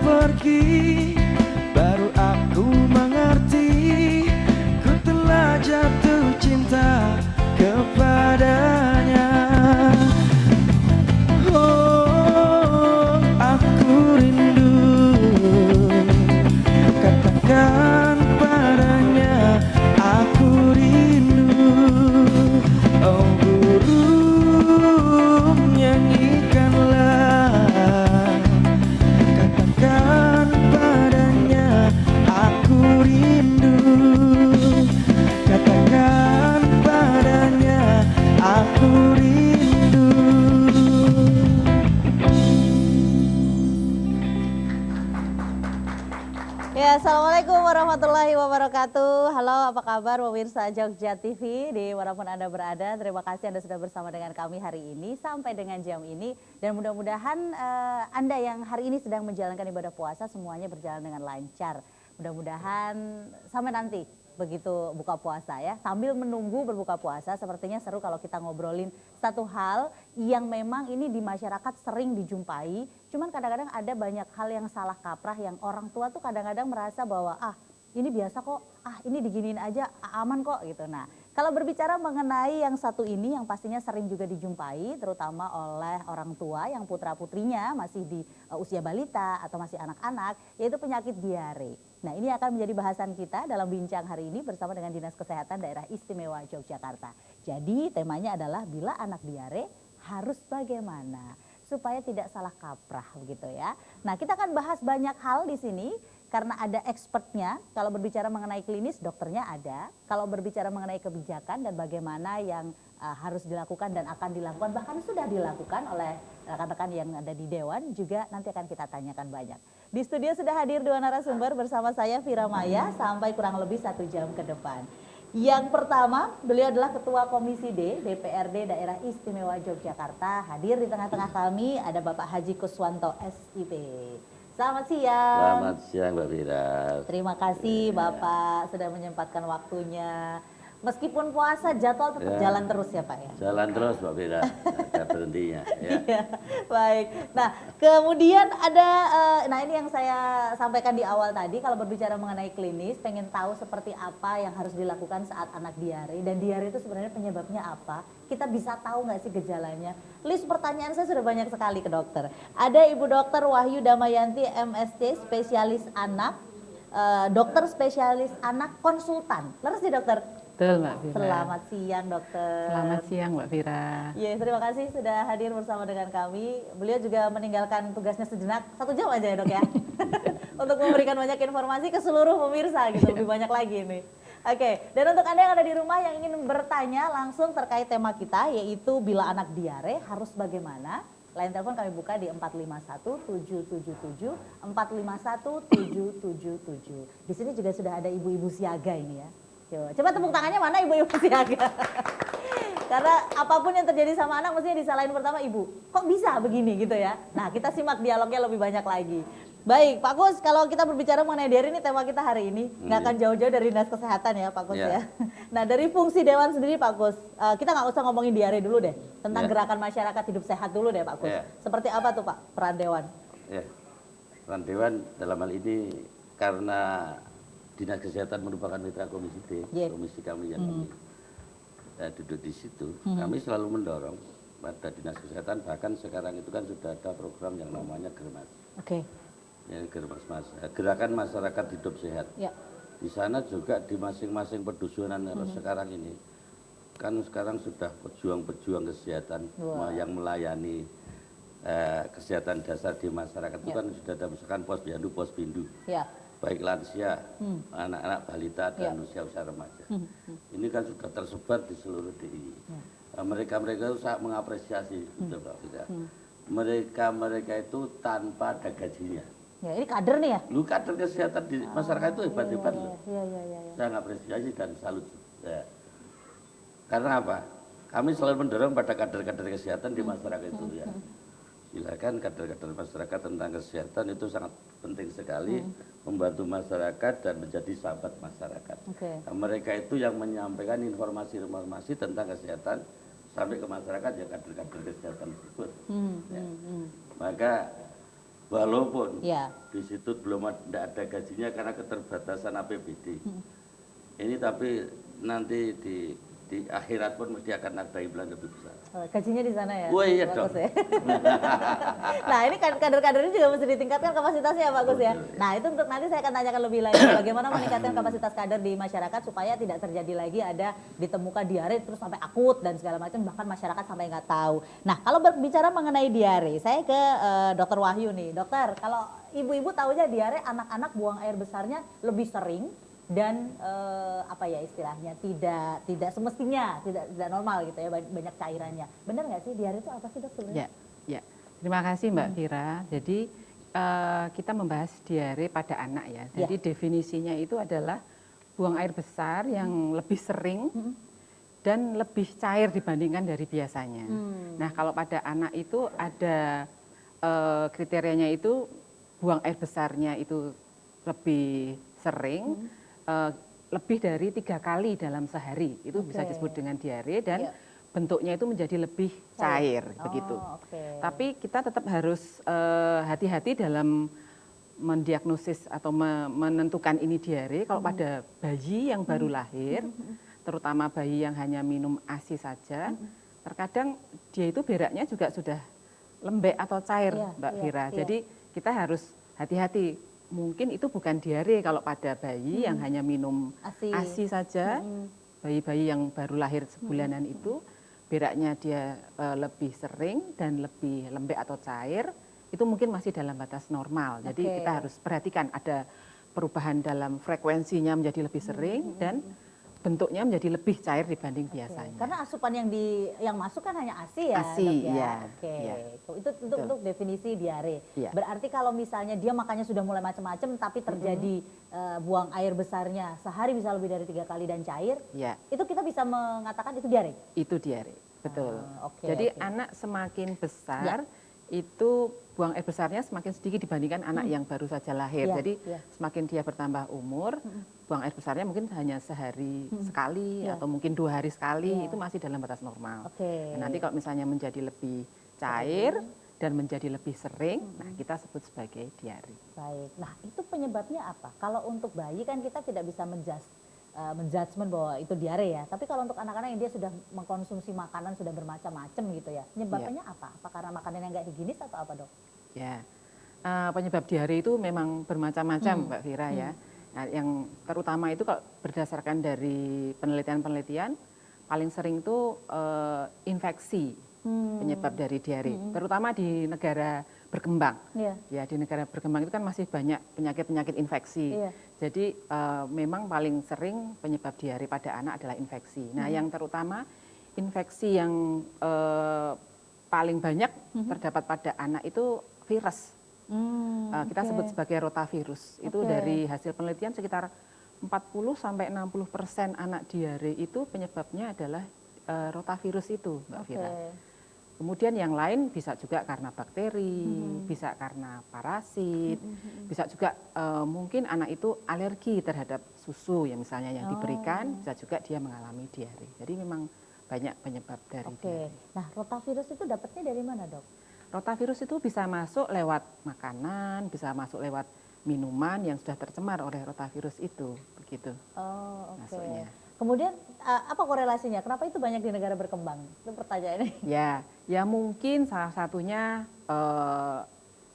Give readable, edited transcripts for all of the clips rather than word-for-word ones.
pergi, baru aku mengerti, ku telah jatuh cinta kepadanya. Oh, aku rindu, katakan padanya aku rindu. Oh burung nyanyikanlah, katakan padanya aku rindu, katakan padanya aku rindu. Ya, assalamualaikum warahmatullahi wabarakatuh. Halo, apa kabar pemirsa Jogja TV dimanapun Anda berada. Terima kasih Anda sudah bersama dengan kami hari ini sampai dengan jam ini. Dan mudah-mudahan Anda yang hari ini sedang menjalankan ibadah puasa semuanya berjalan dengan lancar. Mudah-mudahan sampai nanti begitu buka puasa ya. Sambil menunggu berbuka puasa sepertinya seru kalau kita ngobrolin satu hal yang memang ini di masyarakat sering dijumpai. Cuman kadang-kadang ada banyak hal yang salah kaprah yang orang tua tuh kadang-kadang merasa bahwa ini biasa kok, ini diginiin aja aman kok gitu. Nah, kalau berbicara mengenai yang satu ini yang pastinya sering juga dijumpai terutama oleh orang tua yang putra-putrinya masih di usia balita atau masih anak-anak, yaitu penyakit diare. Nah, ini akan menjadi bahasan kita dalam bincang hari ini bersama dengan Dinas Kesehatan Daerah Istimewa Yogyakarta. Jadi temanya adalah bila anak diare harus bagaimana supaya tidak salah kaprah begitu ya. Nah, kita akan bahas banyak hal di sini karena ada expertnya. Kalau berbicara mengenai klinis, dokternya ada. Kalau berbicara mengenai kebijakan dan bagaimana yang harus dilakukan dan akan dilakukan, bahkan sudah dilakukan oleh rekan-rekan yang ada di Dewan, juga nanti akan kita tanyakan banyak. Di studio sudah hadir dua narasumber bersama saya Vira Maya sampai kurang lebih 1 jam ke depan. Yang pertama, beliau adalah Ketua Komisi D DPRD Daerah Istimewa Yogyakarta. Hadir di tengah-tengah kami ada Bapak Haji Kuswanto SIP. Selamat siang. Selamat siang Mbak Vira. Terima kasih Bapak sudah menyempatkan waktunya. Meskipun puasa jadwal tetap jalan terus ya Pak ya? Jalan terus Mbak Vira, ada berhentinya ya. Iya, baik. Nah, kemudian ada, nah ini yang saya sampaikan di awal tadi, kalau berbicara mengenai klinis, pengen tahu seperti apa yang harus dilakukan saat anak diare, dan diare itu sebenarnya penyebabnya apa? Kita bisa tahu nggak sih gejalanya? List pertanyaan saya sudah banyak sekali ke dokter. Ada Ibu Dokter Wahyu Damayanti MSc, spesialis anak, dokter spesialis anak konsultan. Leres sih dokter? Betul Mbak Vira. Selamat siang dokter. Selamat siang Mbak Vira. Ya, terima kasih sudah hadir bersama dengan kami. Beliau juga meninggalkan tugasnya sejenak, 1 jam aja ya dok ya. Untuk memberikan banyak informasi ke seluruh pemirsa gitu, lebih banyak lagi nih. Oke, dan untuk Anda yang ada di rumah yang ingin bertanya langsung terkait tema kita, yaitu bila anak diare harus bagaimana? Line telepon kami buka di 451 777 451 777. Di sini juga sudah ada ibu-ibu siaga ini ya. Coba tepuk tangannya mana ibu-ibu siaga. Karena apapun yang terjadi sama anak mestinya disalahin pertama ibu. Kok bisa begini gitu ya. Nah, kita simak dialognya lebih banyak lagi. Baik Pak Kus, kalau kita berbicara mengenai diare ini tema kita hari ini. Nggak akan jauh-jauh dari Dinas Kesehatan ya Pak Kus ya. Nah, dari fungsi Dewan sendiri Pak Kus, kita nggak usah ngomongin diare dulu deh. Tentang gerakan masyarakat hidup sehat dulu deh Pak Kus. Seperti apa tuh Pak peran Dewan? Ya, peran Dewan dalam hal ini karena Dinas Kesehatan merupakan mitra Komisi D, komisi kami yang kami duduk di situ. Kami selalu mendorong pada Dinas Kesehatan, bahkan sekarang itu kan sudah ada program yang namanya Germas. Oke. Ya, Germas Gerakan Masyarakat Hidup Sehat. Ya. Di sana juga di masing-masing pedusunan sekarang ini, kan sekarang sudah pejuang-pejuang kesehatan yang melayani kesehatan dasar di masyarakat itu kan sudah ada misalkan posyandu, posbindu. Ya. Baik lansia, anak-anak balita dan usia-usia remaja. Ini kan sudah tersebar di seluruh DIY. Mereka-mereka itu sangat mengapresiasi, mereka itu tanpa ada gajinya. Ya, ini kader nih ya? Lu kader kesehatan di masyarakat itu hebat-hebat loh. Saya mengapresiasi dan salut. Ya. Karena apa? Kami selalu mendorong pada kader-kader kesehatan di masyarakat itu ya. Silakan kader-kader masyarakat tentang kesehatan itu sangat penting sekali membantu masyarakat dan menjadi sahabat masyarakat. Nah, mereka itu yang menyampaikan informasi-informasi tentang kesehatan sampai ke masyarakat ya kader-kader kesehatan tersebut. Ya. Maka walaupun Ya. di situ belum ada gajinya karena keterbatasan APBD. Ini tapi nanti di akhirat pun mesti akan ada imbalan lebih besar. Oh, gajinya di sana ya? Wah, iya Bagus dong. ya. Nah ini kader-kadernya juga mesti ditingkatkan kapasitasnya ya Pak Gus ya. Nah itu untuk nanti saya akan tanyakan lebih lanjut bagaimana meningkatkan kapasitas kader di masyarakat supaya tidak terjadi lagi ada ditemukan diare terus sampai akut dan segala macam bahkan masyarakat sampai nggak tahu. Nah kalau berbicara mengenai diare, saya ke Dokter Wahyu nih. Dokter, kalau ibu-ibu tahunya diare anak-anak buang air besarnya lebih sering dan apa ya istilahnya tidak semestinya tidak normal gitu ya banyak cairannya. Benar nggak sih diare itu apa sih dok sebenarnya? Ya. Terima kasih Mbak Vira. Jadi kita membahas diare pada anak ya. Jadi definisinya itu adalah buang air besar yang lebih sering dan lebih cair dibandingkan dari biasanya. Nah kalau pada anak itu ada kriterianya itu buang air besarnya itu lebih sering, lebih dari 3 kali dalam sehari itu bisa disebut dengan diare dan bentuknya itu menjadi lebih cair begitu. Tapi kita tetap harus hati-hati dalam mendiagnosis atau menentukan ini diare. Kalau pada bayi yang baru lahir, terutama bayi yang hanya minum ASI saja, terkadang dia itu beraknya juga sudah lembek atau cair, Mbak Vira. Jadi kita harus hati-hati. Mungkin itu bukan diare kalau pada bayi yang hanya minum ASI saja, bayi-bayi yang baru lahir sebulanan itu beraknya dia lebih sering dan lebih lembek atau cair, itu mungkin masih dalam batas normal. Jadi kita harus perhatikan ada perubahan dalam frekuensinya menjadi lebih sering dan bentuknya menjadi lebih cair dibanding biasanya. Karena asupan yang masuk kan hanya ASI ya, ASI, dok ya. iya. Oke. Iya. Itu untuk definisi diare. Iya. Berarti kalau misalnya dia makannya sudah mulai macam-macam tapi terjadi buang air besarnya sehari bisa lebih dari 3 kali dan cair, itu kita bisa mengatakan itu diare. Itu diare, betul. Oke, Jadi anak semakin besar itu buang air besarnya semakin sedikit dibandingkan anak yang baru saja lahir. Jadi semakin dia bertambah umur, buang air besarnya mungkin hanya sehari sekali atau mungkin 2 hari sekali, itu masih dalam batas normal. Nah, nanti kalau misalnya menjadi lebih cair dan menjadi lebih sering, nah kita sebut sebagai diare. Baik, nah itu penyebabnya apa? Kalau untuk bayi kan kita tidak bisa menjudgment bahwa itu diare ya. Tapi kalau untuk anak-anak yang dia sudah mengkonsumsi makanan sudah bermacam-macam gitu ya, penyebabnya apa? Apa karena makanan yang nggak higienis atau apa dok? Ya, penyebab diare itu memang bermacam-macam Mbak Vira ya. Nah, yang terutama itu kalau berdasarkan dari penelitian-penelitian, paling sering itu infeksi penyebab dari diare, terutama di negara berkembang. Ya, di negara berkembang itu kan masih banyak penyakit-penyakit infeksi. Jadi memang paling sering penyebab diare pada anak adalah infeksi. Nah, yang terutama infeksi yang paling banyak terdapat pada anak itu virus. Kita sebut sebagai rotavirus. Itu dari hasil penelitian sekitar 40-60% anak diare itu penyebabnya adalah rotavirus itu, Mbak Vira. Kemudian yang lain bisa juga karena bakteri, bisa karena parasit, bisa juga mungkin anak itu alergi terhadap susu ya misalnya yang diberikan, bisa juga dia mengalami diare. Jadi memang banyak penyebab dari diare. Nah, rotavirus itu dapatnya dari mana, dok? Rotavirus itu bisa masuk lewat makanan, bisa masuk lewat minuman yang sudah tercemar oleh rotavirus itu, begitu. Masuknya. Kemudian apa korelasinya? Kenapa itu banyak di negara berkembang? Itu pertanyaannya. Ya mungkin salah satunya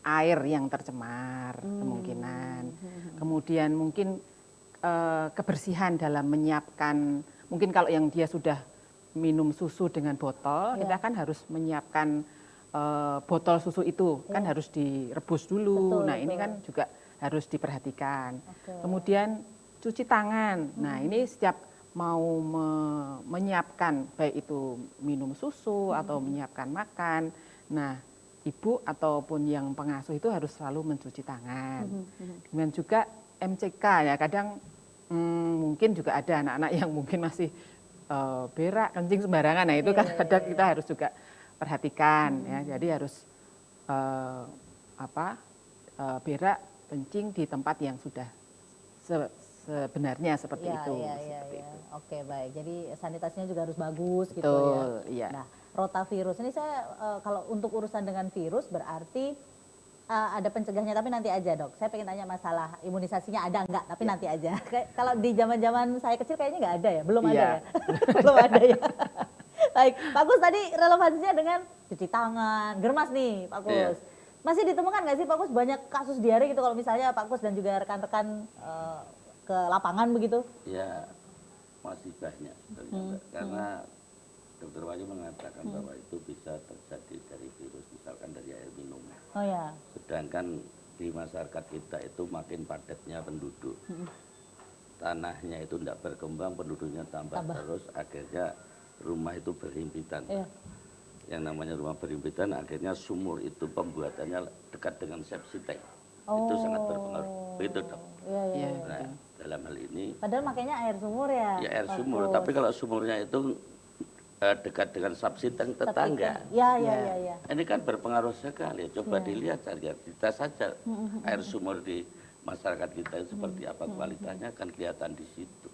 air yang tercemar kemungkinan. Kemudian mungkin kebersihan dalam menyiapkan, mungkin kalau yang dia sudah minum susu dengan botol, kita kan harus menyiapkan botol susu itu, kan harus direbus dulu. Nah ini kan juga harus diperhatikan. Kemudian cuci tangan. Nah ini setiap mau menyiapkan baik itu minum susu atau menyiapkan makan. Nah, ibu ataupun yang pengasuh itu harus selalu mencuci tangan. Kemudian juga MCK ya, kadang mungkin juga ada anak-anak yang mungkin masih berak, kencing sembarangan. Nah, itu kan kadang kita harus juga perhatikan ya. Jadi harus berak, kencing di tempat yang sudah sebenarnya seperti itu. Oke, baik. Jadi sanitasinya juga harus bagus. Betul, gitu ya. Iya. Nah, rotavirus ini saya kalau untuk urusan dengan virus berarti ada pencegahnya, tapi nanti aja dok. Saya pengen tanya masalah imunisasinya ada nggak, tapi nanti aja. Kalau di zaman-zaman saya kecil kayaknya nggak ada ya, belum ada Iya. ya. Belum ada ya. Baik, Pak Kus tadi relevansinya dengan cuci tangan, germas nih Pak Kus. Masih ditemukan nggak sih Pak Kus banyak kasus diare gitu kalau misalnya Pak Kus dan juga rekan-rekan ke lapangan begitu? Ya masih banyak ternyata. Karena Dokter Wahyu mengatakan bahwa itu bisa terjadi dari virus, misalkan dari air minum. Oh ya. Sedangkan di masyarakat kita itu makin padatnya penduduk. Tanahnya itu tidak berkembang, penduduknya tambah terus, akhirnya rumah itu berhimpitan. Iya. Yang namanya rumah berhimpitan, akhirnya sumur itu pembuatannya dekat dengan septic tank. Itu sangat berpengaruh. Begitu dok. Iya, iya. Iya. Nah, dalam hal ini Padahal makanya air sumur ya. ya air Pak sumur, Kus. tapi kalau sumurnya itu dekat dengan septic tank tetangga. Ya, ya, ya, ya. Ini kan berpengaruh sekali. Coba dilihat saja, kita saja air sumur di masyarakat kita itu seperti apa kualitasnya kan kelihatan di situ.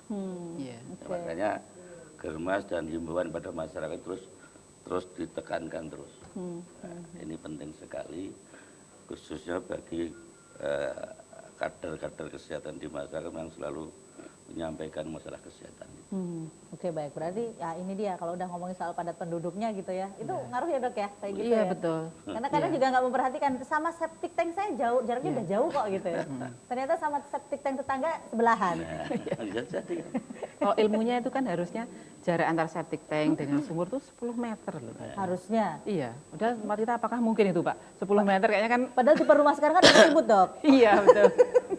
Iya. Ya, makanya germas dan himbauan pada masyarakat terus ditekankan terus. Nah, ini penting sekali khususnya bagi kader-kader kesehatan di masyarakat yang selalu menyampaikan masalah kesehatan. Oke, baik, berarti ya ini dia kalau udah ngomongin soal padat penduduknya gitu ya, itu ngaruh ya dok ya kayak gitu Iya ya. betul. Karena kadang juga nggak memperhatikan sama septic tank saya jauh, jaraknya udah jauh kok gitu ya. Ternyata sama septic tank tetangga sebelahan. Nah, bisa jadi. Kalau ilmunya itu kan harusnya jarak antar septic tank dengan sumur tuh 10 meter loh. Harusnya. Iya, udah Marita apakah mungkin itu Pak? 10 meter kayaknya kan. Padahal tipe rumah sekarang kan disebut dok. Iya betul.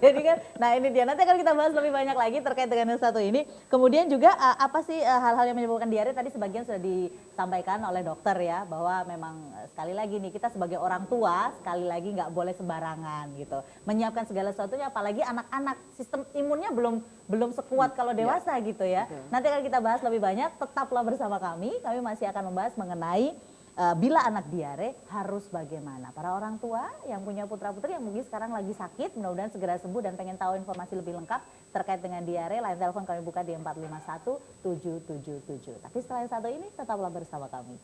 Jadi kan, nah ini dia. Nanti akan kita bahas lebih banyak lagi terkait dengan yang satu ini. Kemudian juga apa sih hal-hal yang menyebabkan diare? Tadi sebagian sudah disampaikan oleh dokter ya, bahwa memang sekali lagi nih kita sebagai orang tua sekali lagi nggak boleh sembarangan gitu. Menyiapkan segala sesuatunya, apalagi anak-anak sistem imunnya belum sekuat kalau dewasa gitu ya. Nanti akan kita bahas lebih banyak. Tetaplah bersama kami. Kami masih akan membahas mengenai bila anak diare harus bagaimana. Para orang tua yang punya putra-putri yang mungkin sekarang lagi sakit, mudah-mudahan segera sembuh dan pengen tahu informasi lebih lengkap terkait dengan diare, line telepon kami buka di 451 777. Tapi setelah yang satu ini, tetaplah bersama kami.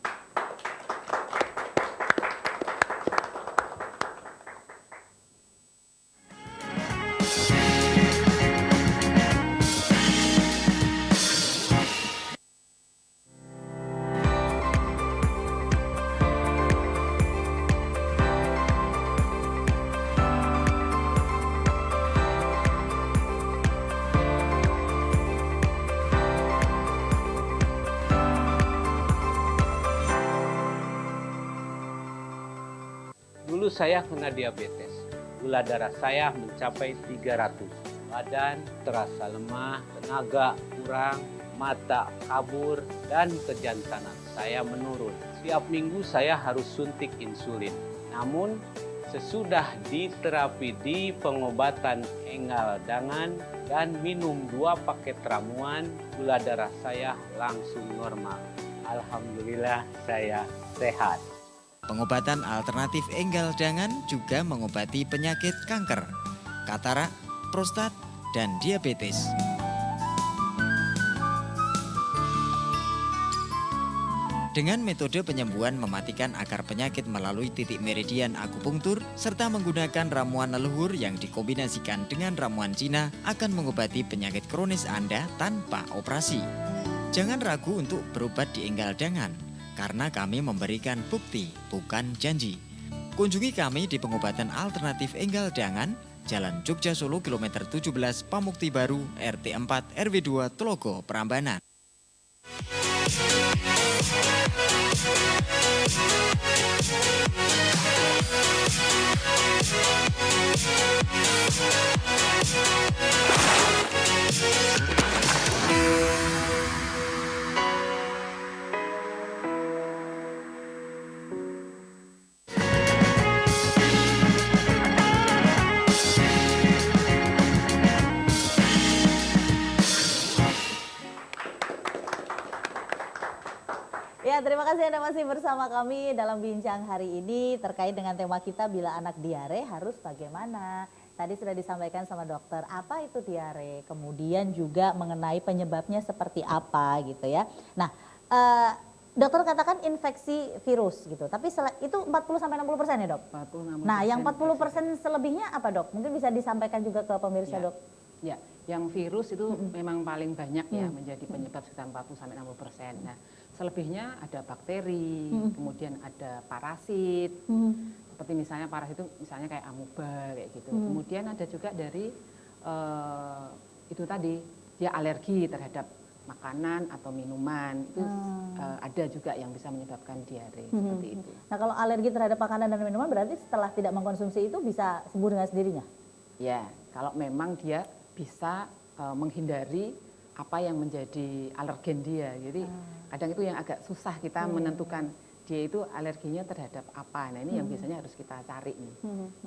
Dulu saya kena diabetes. Gula darah saya mencapai 300. Badan terasa lemah, tenaga kurang, mata kabur, dan kejantanan saya menurun. Setiap minggu saya harus suntik insulin. Namun, sesudah diterapi di pengobatan enggal dangan dan minum 2 paket ramuan, gula darah saya langsung normal. Alhamdulillah saya sehat. Pengobatan alternatif enggal dangan juga mengobati penyakit kanker, katarak, prostat, dan diabetes. Dengan metode penyembuhan mematikan akar penyakit melalui titik meridian akupunktur serta menggunakan ramuan leluhur yang dikombinasikan dengan ramuan Cina akan mengobati penyakit kronis Anda tanpa operasi. Jangan ragu untuk berobat di enggal dangan, karena kami memberikan bukti, bukan janji. Kunjungi kami di pengobatan alternatif enggal dangan, Jalan Jogja Solo, kilometer 17, Pamukti Baru, RT 4, RW 2, Telogo, Prambanan. Ya, terima kasih Anda masih bersama kami dalam bincang hari ini terkait dengan tema kita bila anak diare harus bagaimana. Tadi sudah disampaikan sama dokter apa itu diare, kemudian juga mengenai penyebabnya seperti apa gitu ya. Nah, dokter katakan infeksi virus gitu, tapi itu 40-60% ya dok? 40-60%. Nah yang 40% selebihnya apa dok? Mungkin bisa disampaikan juga ke pemirsa Ya. dok. Ya, yang virus itu memang paling banyak ya menjadi penyebab sekitar 40-60%. Nah, selebihnya ada bakteri, kemudian ada parasit, seperti misalnya parasit itu misalnya kayak amuba kayak gitu. Kemudian ada juga dari itu tadi dia alergi terhadap makanan atau minuman itu ada juga yang bisa menyebabkan diare seperti itu. Nah kalau alergi terhadap makanan dan minuman berarti setelah tidak mengkonsumsi itu bisa sembuh dengan sendirinya? Ya, kalau memang dia bisa menghindari apa yang menjadi alergen dia. Jadi kadang itu yang agak susah kita menentukan dia itu alerginya terhadap apa. Nah ini yang biasanya harus kita cari nih.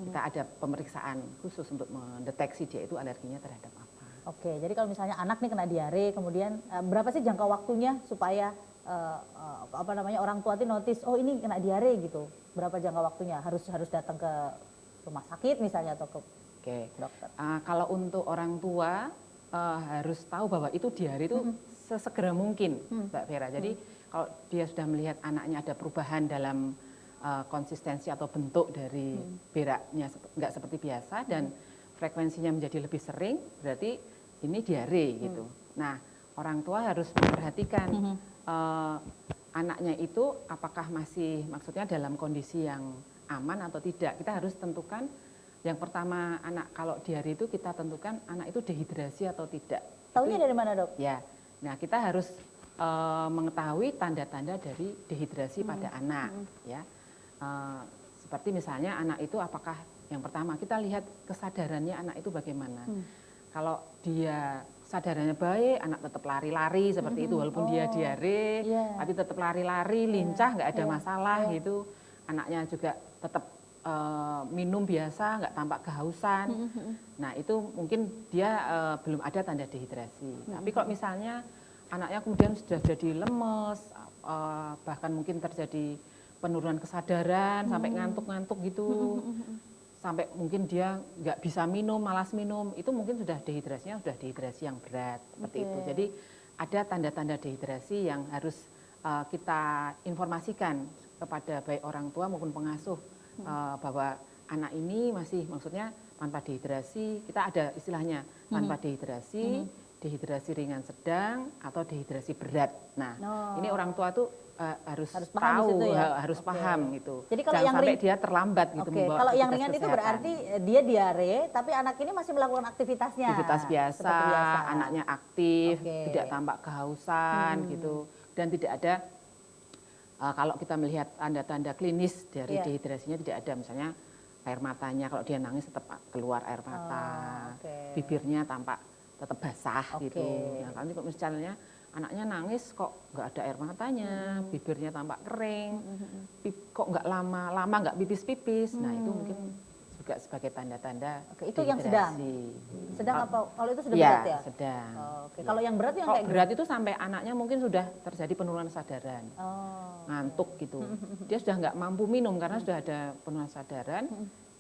Kita ada pemeriksaan khusus untuk mendeteksi dia itu alerginya terhadap apa. Oke, jadi kalau misalnya anak nih kena diare, kemudian berapa sih jangka waktunya supaya orang tua tuh notice, oh ini kena diare gitu. Berapa jangka waktunya? Harus datang ke rumah sakit misalnya atau ke dokter? Kalau untuk orang tua harus tahu bahwa itu diare itu sesegera mungkin, Mbak Vera. Jadi kalau dia sudah melihat anaknya ada perubahan dalam konsistensi atau bentuk dari beraknya nggak seperti biasa dan frekuensinya menjadi lebih sering, berarti ini diare gitu. Nah, orang tua harus memperhatikan anaknya itu apakah masih maksudnya dalam kondisi yang aman atau tidak. Kita harus tentukan yang pertama anak kalau diare itu kita tentukan anak itu dehidrasi atau tidak. Tahunya dari mana dok? Ya, nah kita harus mengetahui tanda-tanda dari dehidrasi pada anak. Ya, seperti misalnya anak itu apakah yang pertama kita lihat kesadarannya anak itu bagaimana. Kalau dia kesadarannya baik, anak tetap lari-lari seperti itu walaupun dia diare, tapi tetap lari-lari, lincah, nggak ada masalah gitu. Anaknya juga tetap minum biasa, nggak tampak kehausan. Nah itu mungkin dia belum ada tanda dehidrasi. Tapi kalau misalnya anaknya kemudian sudah jadi lemes, bahkan mungkin terjadi penurunan kesadaran, sampai ngantuk-ngantuk gitu, sampai mungkin dia nggak bisa minum, malas minum, itu mungkin sudah dehidrasinya sudah dehidrasi yang berat seperti itu. Jadi ada tanda-tanda dehidrasi yang harus kita informasikan kepada baik orang tua maupun pengasuh bahwa anak ini masih maksudnya tanpa dehidrasi. Kita ada istilahnya tanpa dehidrasi, dehidrasi ringan sedang atau dehidrasi berat. Nah, ini orang tua tuh harus paham tahu, ya? harus paham gitu. Jadi kalau jangan yang sampai dia terlambat gitu membawa kalau yang aktivitas ringan itu kesehatan. berarti dia diare, tapi anak ini masih melakukan aktivitasnya. Aktivitas biasa, Seperti biasa. anaknya aktif, tidak tampak kehausan gitu, dan tidak ada kalau kita melihat tanda-tanda klinis dari dehidrasinya tidak ada, misalnya air matanya kalau dia nangis tetap keluar air mata, bibirnya tampak tetap basah gitu. Nah, kalau misalnya anaknya nangis kok nggak ada air matanya, bibirnya tampak kering, kok nggak lama nggak pipis-pipis, nah itu mungkin juga sebagai tanda-tanda itu yang sedang apa? Kalau itu sudah ya, berat ya? Sedang. Kalau yang berat yang kalau kayak berat itu sampai anaknya mungkin sudah terjadi penurunan kesadaran, ngantuk gitu, dia sudah nggak mampu minum karena sudah ada penurunan kesadaran,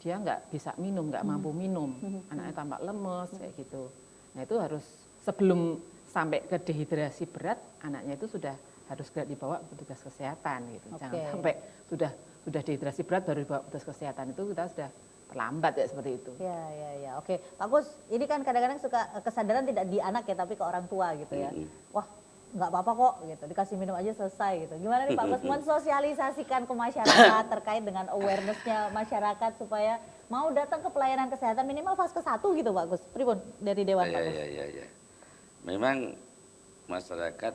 dia nggak bisa minum, nggak mampu minum, anaknya tampak lemes kayak gitu. Nah itu harus sebelum sampai ke dehidrasi berat, anaknya itu sudah harus dibawa petugas kesehatan gitu. Jangan sampai sudah dehidrasi berat baru dibawa petugas kesehatan, itu kita sudah terlambat ya seperti itu. Ya. Oke, Pak Gus, ini kan kadang-kadang suka kesadaran tidak di anak ya, tapi ke orang tua gitu ya. Wah, nggak apa-apa kok gitu, dikasih minum aja selesai gitu. Gimana nih Pak Gus mensosialisasikan ke masyarakat terkait dengan awareness-nya masyarakat supaya mau datang ke pelayanan kesehatan minimal fase ke-1 gitu Pak Gus. Pripun dari Dewan Pak Gus? Ya. Memang masyarakat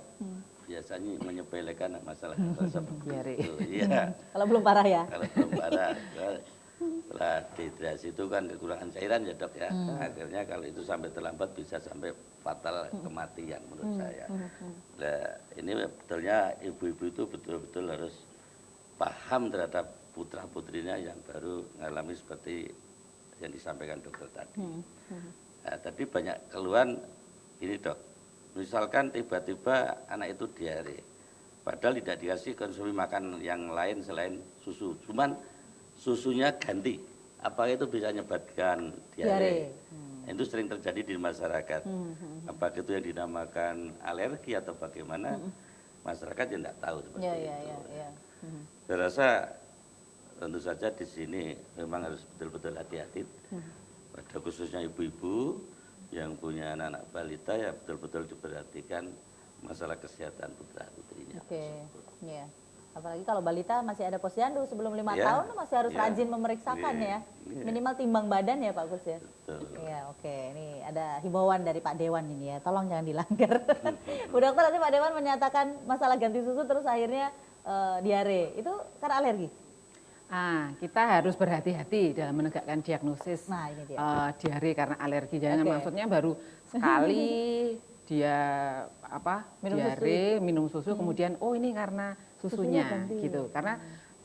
biasanya menyepelekan masalah seperti itu. Iya. Kalau belum parah ya? Kalau belum parah. Setelah dehidrasi itu kan kekurangan cairan ya dok ya. Akhirnya kalau itu sampai terlambat bisa sampai fatal kematian menurut saya. Nah ini betulnya ibu-ibu itu betul-betul harus paham terhadap putra-putrinya yang baru mengalami seperti yang disampaikan dokter tadi. Nah, tadi banyak keluhan ini dok, misalkan tiba-tiba anak itu diare, padahal tidak dikasih konsumsi makan yang lain selain susu, cuman susunya ganti, apa itu bisa menyebabkan diare. Itu sering terjadi di masyarakat. Apakah itu yang dinamakan alergi atau bagaimana? masyarakat yang tidak tahu seperti Iya, itu. iya, iya, iya. Saya rasa tentu saja di sini memang harus betul-betul hati-hati, pada khususnya ibu-ibu yang punya anak-anak balita ya betul-betul diperhatikan masalah kesehatan putra putrinya. Oke, iya. Apalagi kalau balita masih ada posyandu sebelum 5 Iya, tahun masih harus iya. rajin memeriksakan Iya, ya. iya. Minimal timbang badan ya Pak Gus ya. Betul. Iya, oke. Ini ada himbauan dari Pak Dewan ini ya. Tolong jangan dilanggar. Bu dokter, tadi Pak Dewan menyatakan masalah ganti susu terus akhirnya diare. Itu karena alergi. Kita harus berhati-hati dalam menegakkan diagnosis Nah, ini dia. diare karena alergi. Jangan Oke. maksudnya baru sekali dia Minum diare, minum susu, kemudian oh ini karena susunya ganti. gitu. Karena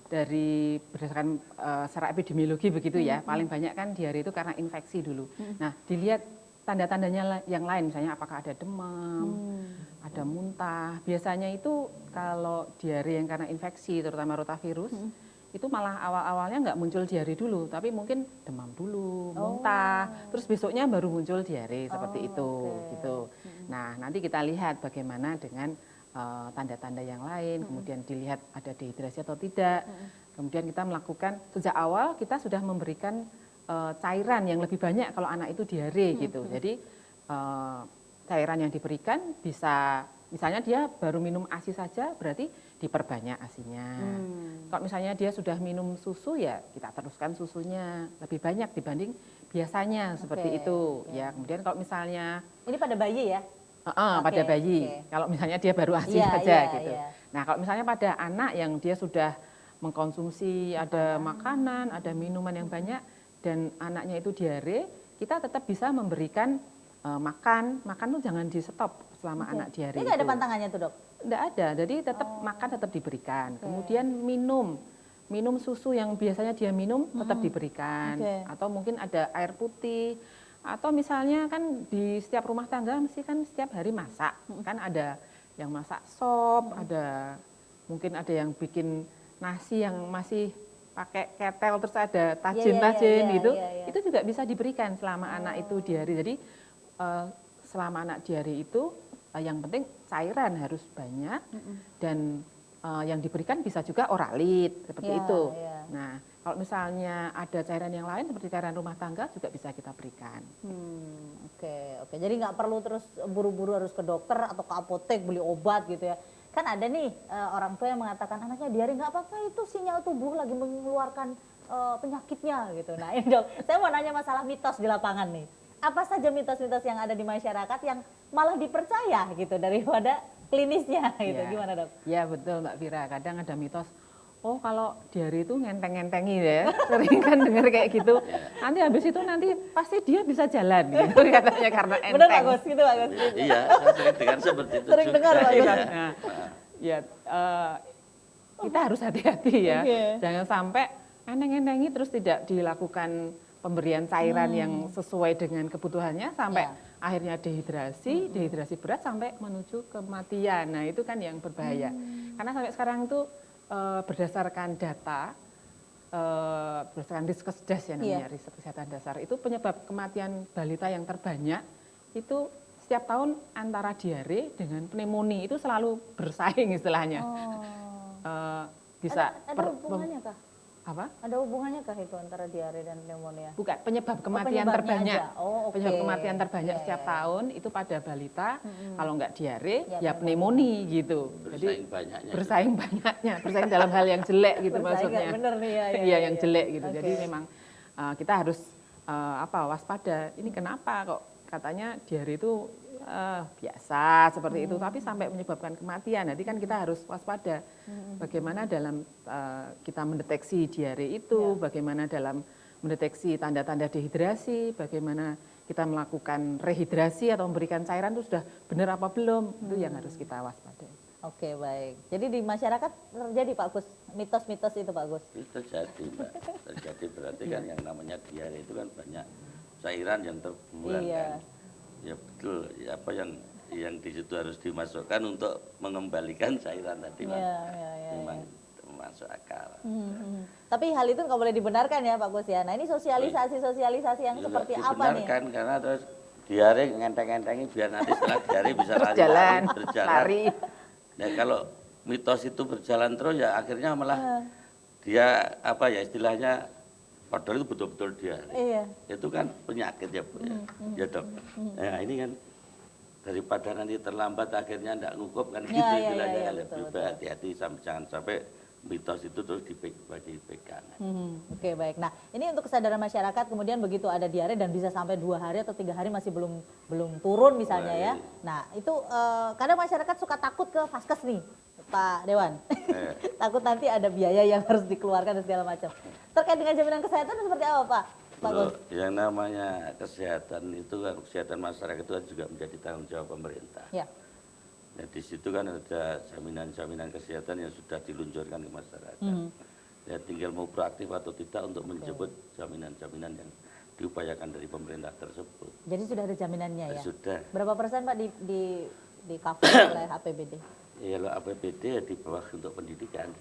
dari berdasarkan secara epidemiologi begitu ya, paling banyak kan diare itu karena infeksi dulu. Nah, dilihat tanda-tandanya yang lain, misalnya apakah ada demam, ada muntah. Biasanya itu kalau diare yang karena infeksi, terutama rotavirus, itu malah awal-awalnya nggak muncul diare dulu, tapi mungkin demam dulu, muntah, terus besoknya baru muncul diare seperti itu, gitu. Nah, nanti kita lihat bagaimana dengan tanda-tanda yang lain, kemudian dilihat ada dehidrasi atau tidak. Kemudian kita melakukan sejak awal kita sudah memberikan cairan yang lebih banyak kalau anak itu diare gitu. Jadi cairan yang diberikan bisa misalnya dia baru minum ASI saja berarti diperbanyak ASINya. Kalau misalnya dia sudah minum susu ya kita teruskan susunya lebih banyak dibanding biasanya seperti itu. Ya, kemudian kalau misalnya Ini pada bayi ya? pada bayi. Kalau misalnya dia baru ASI Iya, saja iya, gitu. iya. Nah, kalau misalnya pada anak yang dia sudah mengkonsumsi ada makanan, ada minuman yang banyak dan anaknya itu diare, kita tetap bisa memberikan makan. Makan tuh jangan di stop selama anak diare. Ini nggak ada itu. pantangannya tuh dok? Nggak ada, jadi tetap makan tetap diberikan. Kemudian minum susu yang biasanya dia minum tetap diberikan. Oke. Atau mungkin ada air putih. Atau misalnya kan di setiap rumah tangga mesti kan setiap hari masak. Kan ada yang masak sop, ada mungkin ada yang bikin nasi yang masih pakai ketel terus ada tajin-tajin iya, gitu. iya. Itu juga bisa diberikan selama anak itu diare. Jadi selama anak diare itu yang penting cairan harus banyak dan yang diberikan bisa juga oralit seperti Iya, itu. iya. Nah, kalau misalnya ada cairan yang lain seperti cairan rumah tangga juga bisa kita berikan. Oke. Jadi nggak perlu terus buru-buru harus ke dokter atau ke apotek beli obat gitu ya. Kan ada nih orang tua yang mengatakan anaknya diare, nggak apa-apa itu sinyal tubuh lagi mengeluarkan penyakitnya gitu. Nah ini dok, saya mau nanya masalah mitos di lapangan nih. Apa saja mitos-mitos yang ada di masyarakat yang malah dipercaya gitu daripada klinisnya gitu. Ya. Gimana dok? Ya betul Mbak Vira, kadang ada mitos, oh kalau diare itu ngenteng-ngentengi ya, sering kan dengar kayak gitu. Nanti habis itu nanti pasti dia bisa jalan gitu katanya karena enteng. Bener Pak Gus, gitu Pak Gus. Iya, saya sering dengar seperti itu Sering juga. dengar, Pak Iya. Gus. Nah, ya kita harus hati-hati ya, Oke. jangan sampai enteng-entengi terus tidak dilakukan pemberian cairan yang sesuai dengan kebutuhannya sampai Ya. akhirnya dehidrasi berat sampai menuju kematian. Nah itu kan yang berbahaya. Karena sampai sekarang itu berdasarkan data, berdasarkan Riskesdas ya namanya, riset kesehatan dasar, itu penyebab kematian balita yang terbanyak itu setiap tahun antara diare dengan pneumonia itu selalu bersaing istilahnya. Bisa Ada hubungannya kah? apa? Ada hubungannya kah itu antara diare dan pneumonia? Bukan, penyebab kematian penyebabnya terbanyak. aja. Oh, oke. Penyebab kematian terbanyak Iya, setiap iya. tahun itu pada balita, kalau enggak diare, Ya, ya pneumonia gitu. Bersaing banyaknya. bersaing banyaknya, bersaing dalam hal yang jelek gitu Bersaing maksudnya. nggak bener nih, ya, ya, Iya, ya, yang ya. jelek gitu. Oke. Jadi memang kita harus waspada. Ini kenapa kok katanya diare itu biasa seperti itu, tapi sampai menyebabkan kematian. Nanti kan kita harus waspada. Bagaimana dalam kita mendeteksi diare itu, bagaimana dalam mendeteksi tanda-tanda dehidrasi, bagaimana kita melakukan rehidrasi atau memberikan cairan itu sudah benar apa belum, itu yang harus kita waspadai. Oke, baik. Jadi di masyarakat terjadi Pak Gus mitos-mitos itu Pak Gus. Itu terjadi Mbak, terjadi berarti kan yang namanya diare itu kan banyak cairan yang terbuang Iya. kan. Ya betul, ya apa yang di situ harus dimasukkan untuk mengembalikan cairan tadi Mas. Iya. Memang masuk akal. Tapi hal itu nggak boleh dibenarkan ya Pak Gus ya. Nah ini sosialisasi yang Juga seperti apa nih? dibenarkan karena terus diare ngenteng-ngentengi biar nanti setelah diare bisa Terus lari jalan, berjalan. lari. Nah, kalau mitos itu berjalan terus ya akhirnya malah dia apa ya istilahnya padahal itu betul-betul dia. Iya. Itu kan penyakit ya Bu ya. Ya Dok. Nah ini kan daripada nanti terlambat akhirnya enggak ngukup kan gitu Ya, istilahnya kan betul, lebih betul. hati-hati jangan sampai mitos itu terus dipegang. Oke, baik. Nah, ini untuk kesadaran masyarakat kemudian begitu ada diare dan bisa sampai 2 hari atau 3 hari masih belum turun misalnya ya. Nah, itu kadang masyarakat suka takut ke vaskes nih, Pak Dewan. Takut nanti ada biaya yang harus dikeluarkan dan segala macam. Terkait dengan jaminan kesehatan seperti apa, Pak? Pak Gus? Yang namanya kesehatan itu kan kesehatan masyarakat itu kan juga menjadi tanggung jawab pemerintah. Ya. Nah, di situ kan ada jaminan-jaminan kesehatan yang sudah diluncurkan ke masyarakat. Ya tinggal mau proaktif atau tidak untuk menjemput jaminan-jaminan yang diupayakan dari pemerintah tersebut. Jadi sudah ada jaminannya ya? Sudah. Berapa persen Pak di cover oleh APBD? Ya kalau APBD ya di bawah untuk pendidikan.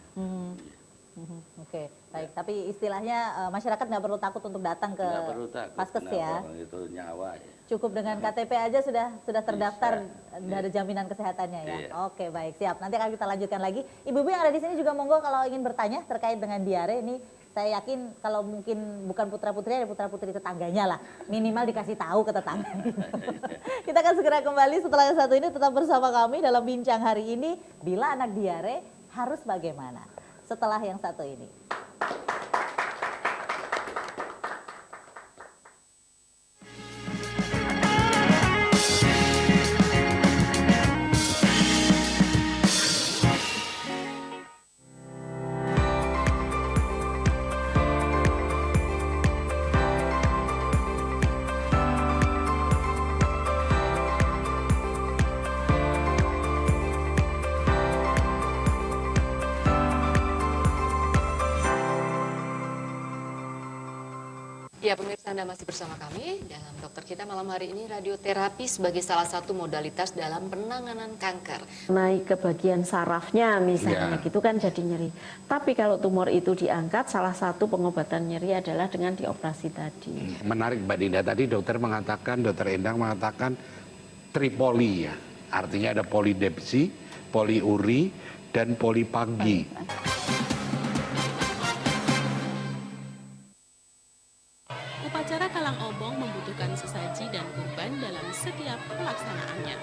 Oke, baik. Tapi istilahnya masyarakat nggak perlu takut untuk datang ke Nggak perlu takut, vaskes ya? kenapa? Itu nyawa ya. Cukup dengan KTP aja sudah terdaftar dari jaminan kesehatannya ya. Iya. Oke, baik, siap. Nanti akan kita lanjutkan lagi. Ibu-ibu yang ada di sini juga monggo kalau ingin bertanya terkait dengan diare ini. Saya yakin kalau mungkin bukan putra-putri, ada putra-putri tetangganya lah. Minimal dikasih tahu ke tetangga. Kita akan segera kembali setelah yang satu ini. Tetap bersama kami dalam bincang hari ini. Bila anak diare harus bagaimana? Setelah yang satu ini. Ya, pemirsa, Anda masih bersama kami dalam Dokter Kita malam hari ini. Radioterapi sebagai salah satu modalitas dalam penanganan kanker. Naik ke bagian sarafnya misalnya gitu kan jadi nyeri. Tapi kalau tumor itu diangkat, salah satu pengobatan nyeri adalah dengan dioperasi tadi. Menarik Mbak Dinda, tadi dokter Endang mengatakan tripoli ya. Artinya ada polidepsi, poliuri, dan polipagi. Upacara Kalang Obong membutuhkan sesaji dan kurban dalam setiap pelaksanaannya.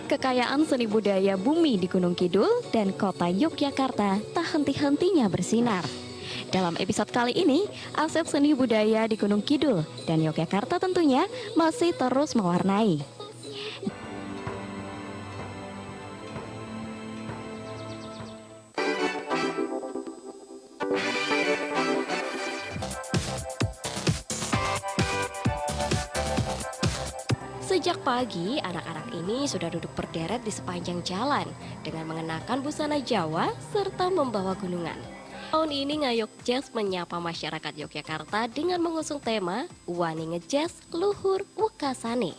Kekayaan seni budaya bumi di Gunung Kidul dan kota Yogyakarta tak henti-hentinya bersinar. Dalam episode kali ini, aset seni budaya di Gunung Kidul dan Yogyakarta tentunya masih terus mewarnai. Sejak pagi, anak-anak ini sudah duduk berderet di sepanjang jalan dengan mengenakan busana Jawa serta membawa gunungan. Tahun ini Ngayog Jazz menyapa masyarakat Yogyakarta dengan mengusung tema Wani Ngejazz Luhur Wekasane.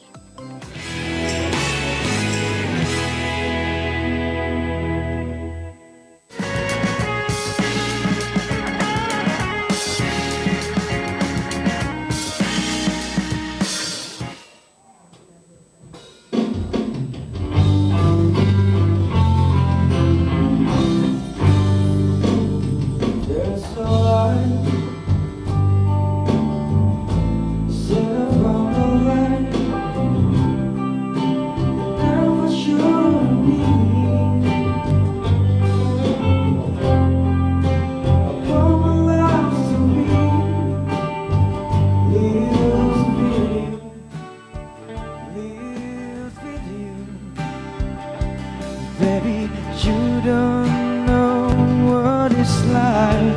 Baby, you don't know what it's like.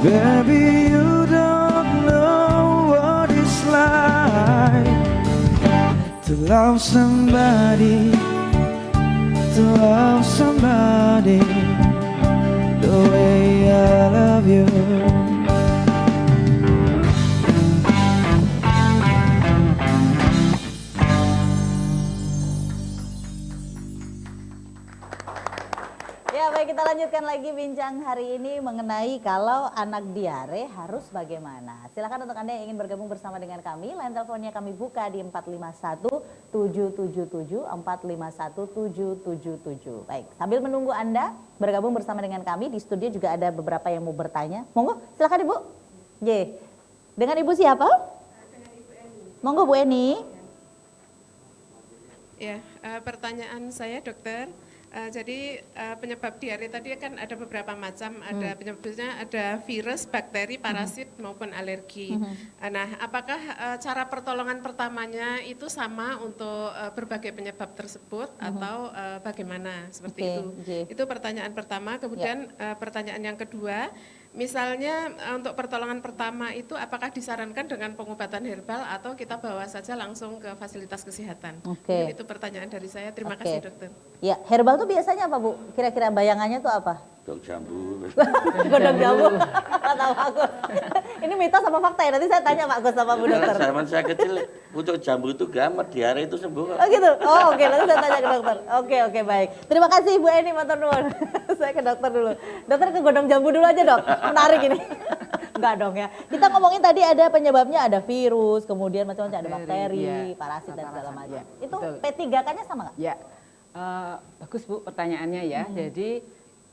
Baby, you don't know what it's like to love somebody, the way I love you. Ya, baik, kita lanjut lanjutkan lagi bincang hari ini mengenai kalau anak diare harus bagaimana. Silakan untuk Anda yang ingin bergabung bersama dengan kami, line teleponnya kami buka di 451 777 451 777. Baik, sambil menunggu Anda bergabung bersama dengan kami di studio juga ada beberapa yang mau bertanya. Monggo, silakan Ibu. Ye. Dengan Ibu siapa? Dengan Ibu Eni. Monggo Bu Eni. Ya, pertanyaan saya dokter, jadi penyebab diare tadi kan ada beberapa macam, ada penyebabnya ada virus, bakteri, parasit maupun alergi. Nah, apakah cara pertolongan pertamanya itu sama untuk berbagai penyebab tersebut atau bagaimana seperti itu? Itu pertanyaan pertama. Kemudian pertanyaan yang kedua, misalnya untuk pertolongan pertama itu apakah disarankan dengan pengobatan herbal atau kita bawa saja langsung ke fasilitas kesehatan? Oke. Itu pertanyaan dari saya. Terima kasih dokter. Ya, herbal tuh biasanya apa Bu? Kira-kira bayangannya tuh apa? Dok jambu. Godong jambu. Nggak tahu aku. Ini mitos apa fakta ya? Nanti saya tanya Pak Gus sama Bu Dokter. Zaman saya kecil untuk jambu itu gampang, diare itu sembuh. Oh gitu. Oh oke, nanti saya tanya ke dokter. Oke, baik. Terima kasih Bu Eni matur nuwun. Saya ke dokter dulu. Dokter ke godong jambu dulu aja, Dok. Menarik ini. Enggak dong ya. Kita ngomongin tadi ada penyebabnya, ada virus, kemudian macam-macam ada bakteri, parasit dan segala macam. Itu P3K-nya sama nggak? Ya. Bagus Bu pertanyaannya ya. Jadi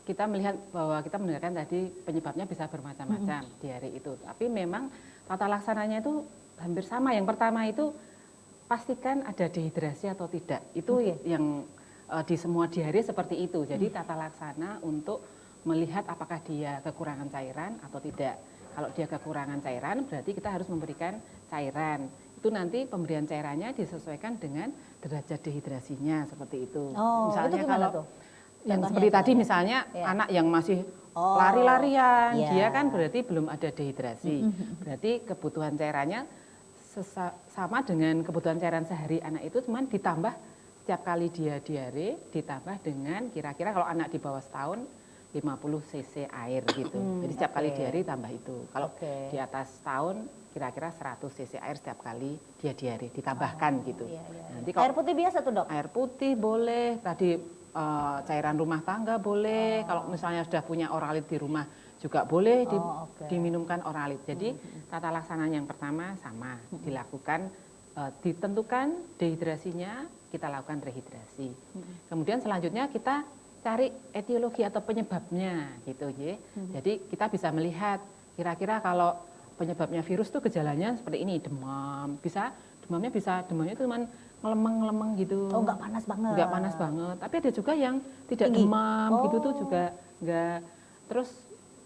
kita melihat bahwa kita mendengarkan tadi penyebabnya bisa bermacam-macam diare itu. Tapi memang tata laksananya itu hampir sama. Yang pertama itu pastikan ada dehidrasi atau tidak. Itu yang di semua diare seperti itu. Jadi tata laksana untuk melihat apakah dia kekurangan cairan atau tidak. Kalau dia kekurangan cairan berarti kita harus memberikan cairan. Itu nanti pemberian cairannya disesuaikan dengan derajat dehidrasinya seperti itu. Oh, misalnya itu gimana kalau tuh? yang Contohnya seperti tadi gimana? misalnya Ya. anak yang masih lari-larian, iya. dia kan berarti belum ada dehidrasi. Berarti kebutuhan cairannya sama dengan kebutuhan cairan sehari anak itu, cuman ditambah setiap kali dia diare, ditambah dengan kira-kira kalau anak di bawah setahun 50 cc air gitu. Jadi setiap kali diare tambah itu. Kalau di atas setahun kira-kira 100 cc air setiap kali dia diare, ditambahkan gitu. Nanti kalau Air putih biasa tuh Dok? air putih boleh, tadi cairan rumah tangga boleh, kalau misalnya sudah punya oralit di rumah juga boleh diminumkan oralit. Jadi tata laksananya yang pertama sama, dilakukan, ditentukan dehidrasinya, kita lakukan rehidrasi. Kemudian selanjutnya kita cari etiologi atau penyebabnya gitu ya. Jadi kita bisa melihat kira-kira kalau penyebabnya virus tuh gejalanya seperti ini, demam, demamnya itu cuman ngelemeng gitu. Oh, nggak panas banget. Nggak panas banget. Tapi ada juga yang tidak Tinggi. demam gitu tuh juga nggak. Terus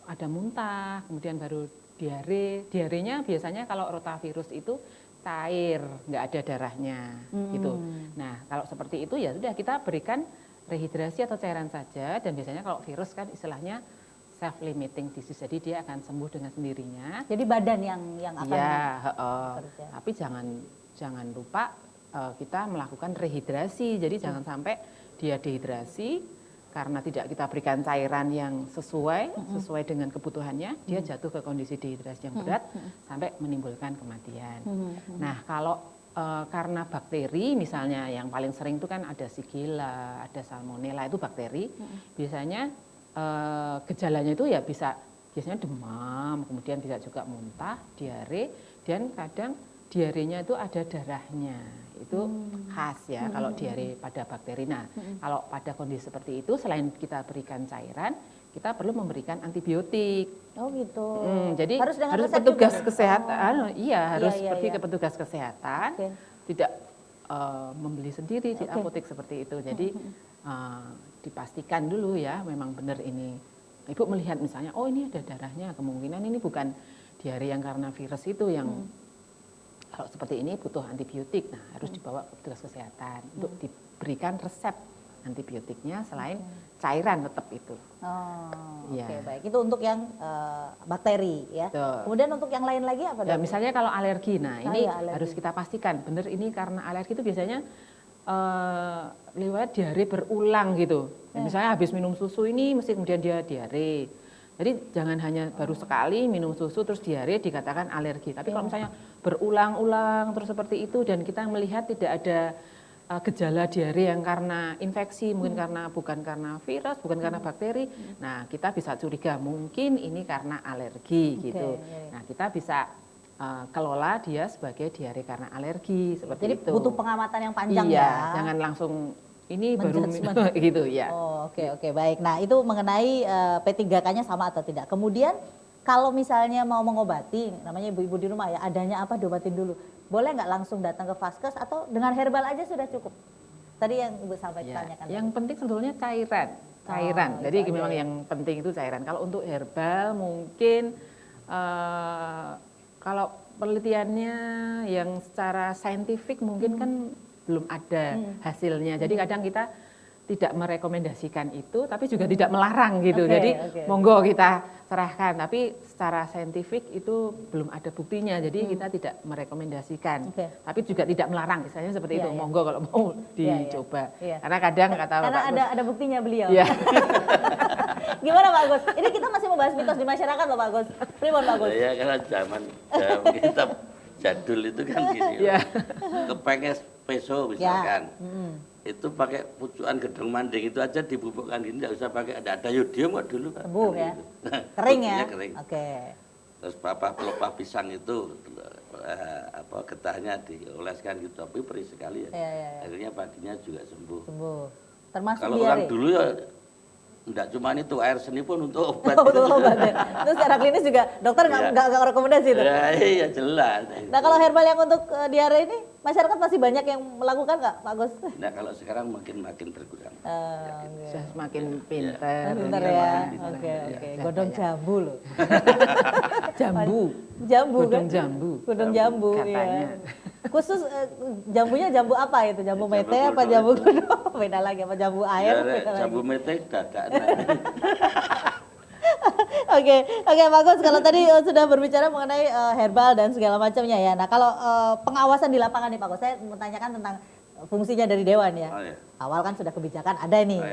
ada muntah, kemudian baru diare. Diarenya biasanya kalau rotavirus itu cair, nggak ada darahnya gitu. Nah, kalau seperti itu ya sudah kita berikan rehidrasi atau cairan saja, dan biasanya kalau virus kan istilahnya self limiting disease, jadi dia akan sembuh dengan sendirinya. Jadi badan yang akan bekerja. Tapi jangan lupa kita melakukan rehidrasi. Jadi jangan sampai dia dehidrasi karena tidak kita berikan cairan yang sesuai dengan kebutuhannya, dia jatuh ke kondisi dehidrasi yang berat sampai menimbulkan kematian. Nah, kalau karena bakteri misalnya yang paling sering itu kan ada Shigella, ada Salmonella, itu bakteri. Biasanya gejalanya itu ya biasanya demam, kemudian bisa juga muntah, diare, dan kadang diarenya itu ada darahnya. Itu khas ya kalau diare pada bakteri. Nah, kalau pada kondisi seperti itu selain kita berikan cairan, kita perlu memberikan antibiotik. Oh gitu. Jadi harus resep petugas juga? kesehatan. Harus Iya, pergi iya. ke petugas kesehatan. Tidak membeli sendiri di apotek seperti itu. Jadi dipastikan dulu ya memang benar ini. Ibu melihat misalnya, oh ini ada darahnya, kemungkinan ini bukan diare yang karena virus itu yang kalau seperti ini butuh antibiotik. Nah, harus dibawa ke petugas kesehatan untuk diberikan resep antibiotiknya selain cairan tetap itu. Oke, baik. Itu untuk yang bakteri ya. Kemudian untuk yang lain lagi apa? Ya, misalnya kalau alergi. Nah, ini alergi. harus kita pastikan benar ini karena alergi itu biasanya lewat diare berulang gitu. Misalnya habis minum susu ini mesti kemudian dia diare. Jadi jangan hanya baru sekali minum susu terus diare dikatakan alergi. Tapi kalau misalnya berulang-ulang terus seperti itu dan kita melihat tidak ada gejala diare yang karena infeksi, mungkin bukan karena virus, bukan karena bakteri. Nah, kita bisa curiga mungkin ini karena alergi gitu. Nah, kita bisa kelola dia sebagai diare karena alergi seperti Jadi itu. butuh pengamatan yang panjang iya, ya. jangan langsung ini baru Menjudgment. gitu ya. Oh, oke baik. Nah, itu mengenai P3K-nya sama atau tidak. Kemudian kalau misalnya mau mengobati, namanya ibu-ibu di rumah ya, adanya apa diobatin dulu. Boleh nggak langsung datang ke vaskes atau dengan herbal aja sudah cukup? Tadi yang Ibu Ya, tanyakan. yang penting sebetulnya cairan. Jadi itu memang aja ya. yang penting itu cairan. Kalau untuk herbal mungkin kalau penelitiannya yang secara saintifik mungkin kan belum ada hasilnya. Jadi kadang kita tidak merekomendasikan itu, tapi juga tidak melarang gitu. Jadi monggo kita serahkan, tapi secara saintifik itu belum ada buktinya. Jadi kita tidak merekomendasikan, tapi juga tidak melarang. Misalnya seperti itu, monggo kalau mau dicoba. Karena kadang kata karena Pak Agus, ada buktinya beliau. ya. Gimana Pak Agus? Ini kita masih membahas mitos di masyarakat loh Pak Agus. Prima Pak Agus. Ya karena zaman kita jadul itu kan gini. Kepengen peso misalkan. Itu pakai pucukan gedung manding itu aja dibubukkan gini, nggak usah pakai ada yodium kok dulu kan. Sembuh ya. Gitu. Kering ya. Kering. Oke. Terus pelepah pisang itu getahnya dioleskan gitu, tapi perih sekali ya. Akhirnya paginya juga sembuh. Termasuk kalau diare. orang dulu ya enggak cuma itu, air seni pun untuk obat. Untuk obat ya. Terus secara klinis juga dokter nggak rekomendasi itu. Ya, iya jelas. Nah kalau herbal yang untuk diare ini masyarakat masih banyak yang melakukan nggak Pak Gus? Nah kalau sekarang makin berkurang. Sudah semakin pinter. Pinter ya. Oke. Godong jambu loh. Jambu kan? Godong jambu. Katanya. Iya. Khusus jambunya jambu apa itu? Jambu mete apa jambu godong? Beda lagi apa jambu air? Jambu mete dadak. Oke, Pak Gus, kalau tadi sudah berbicara mengenai herbal dan segala macamnya ya. Nah, kalau pengawasan di lapangan nih Pak Gus, saya menanyakan tentang fungsinya dari Dewan ya. Awal kan sudah kebijakan ada nih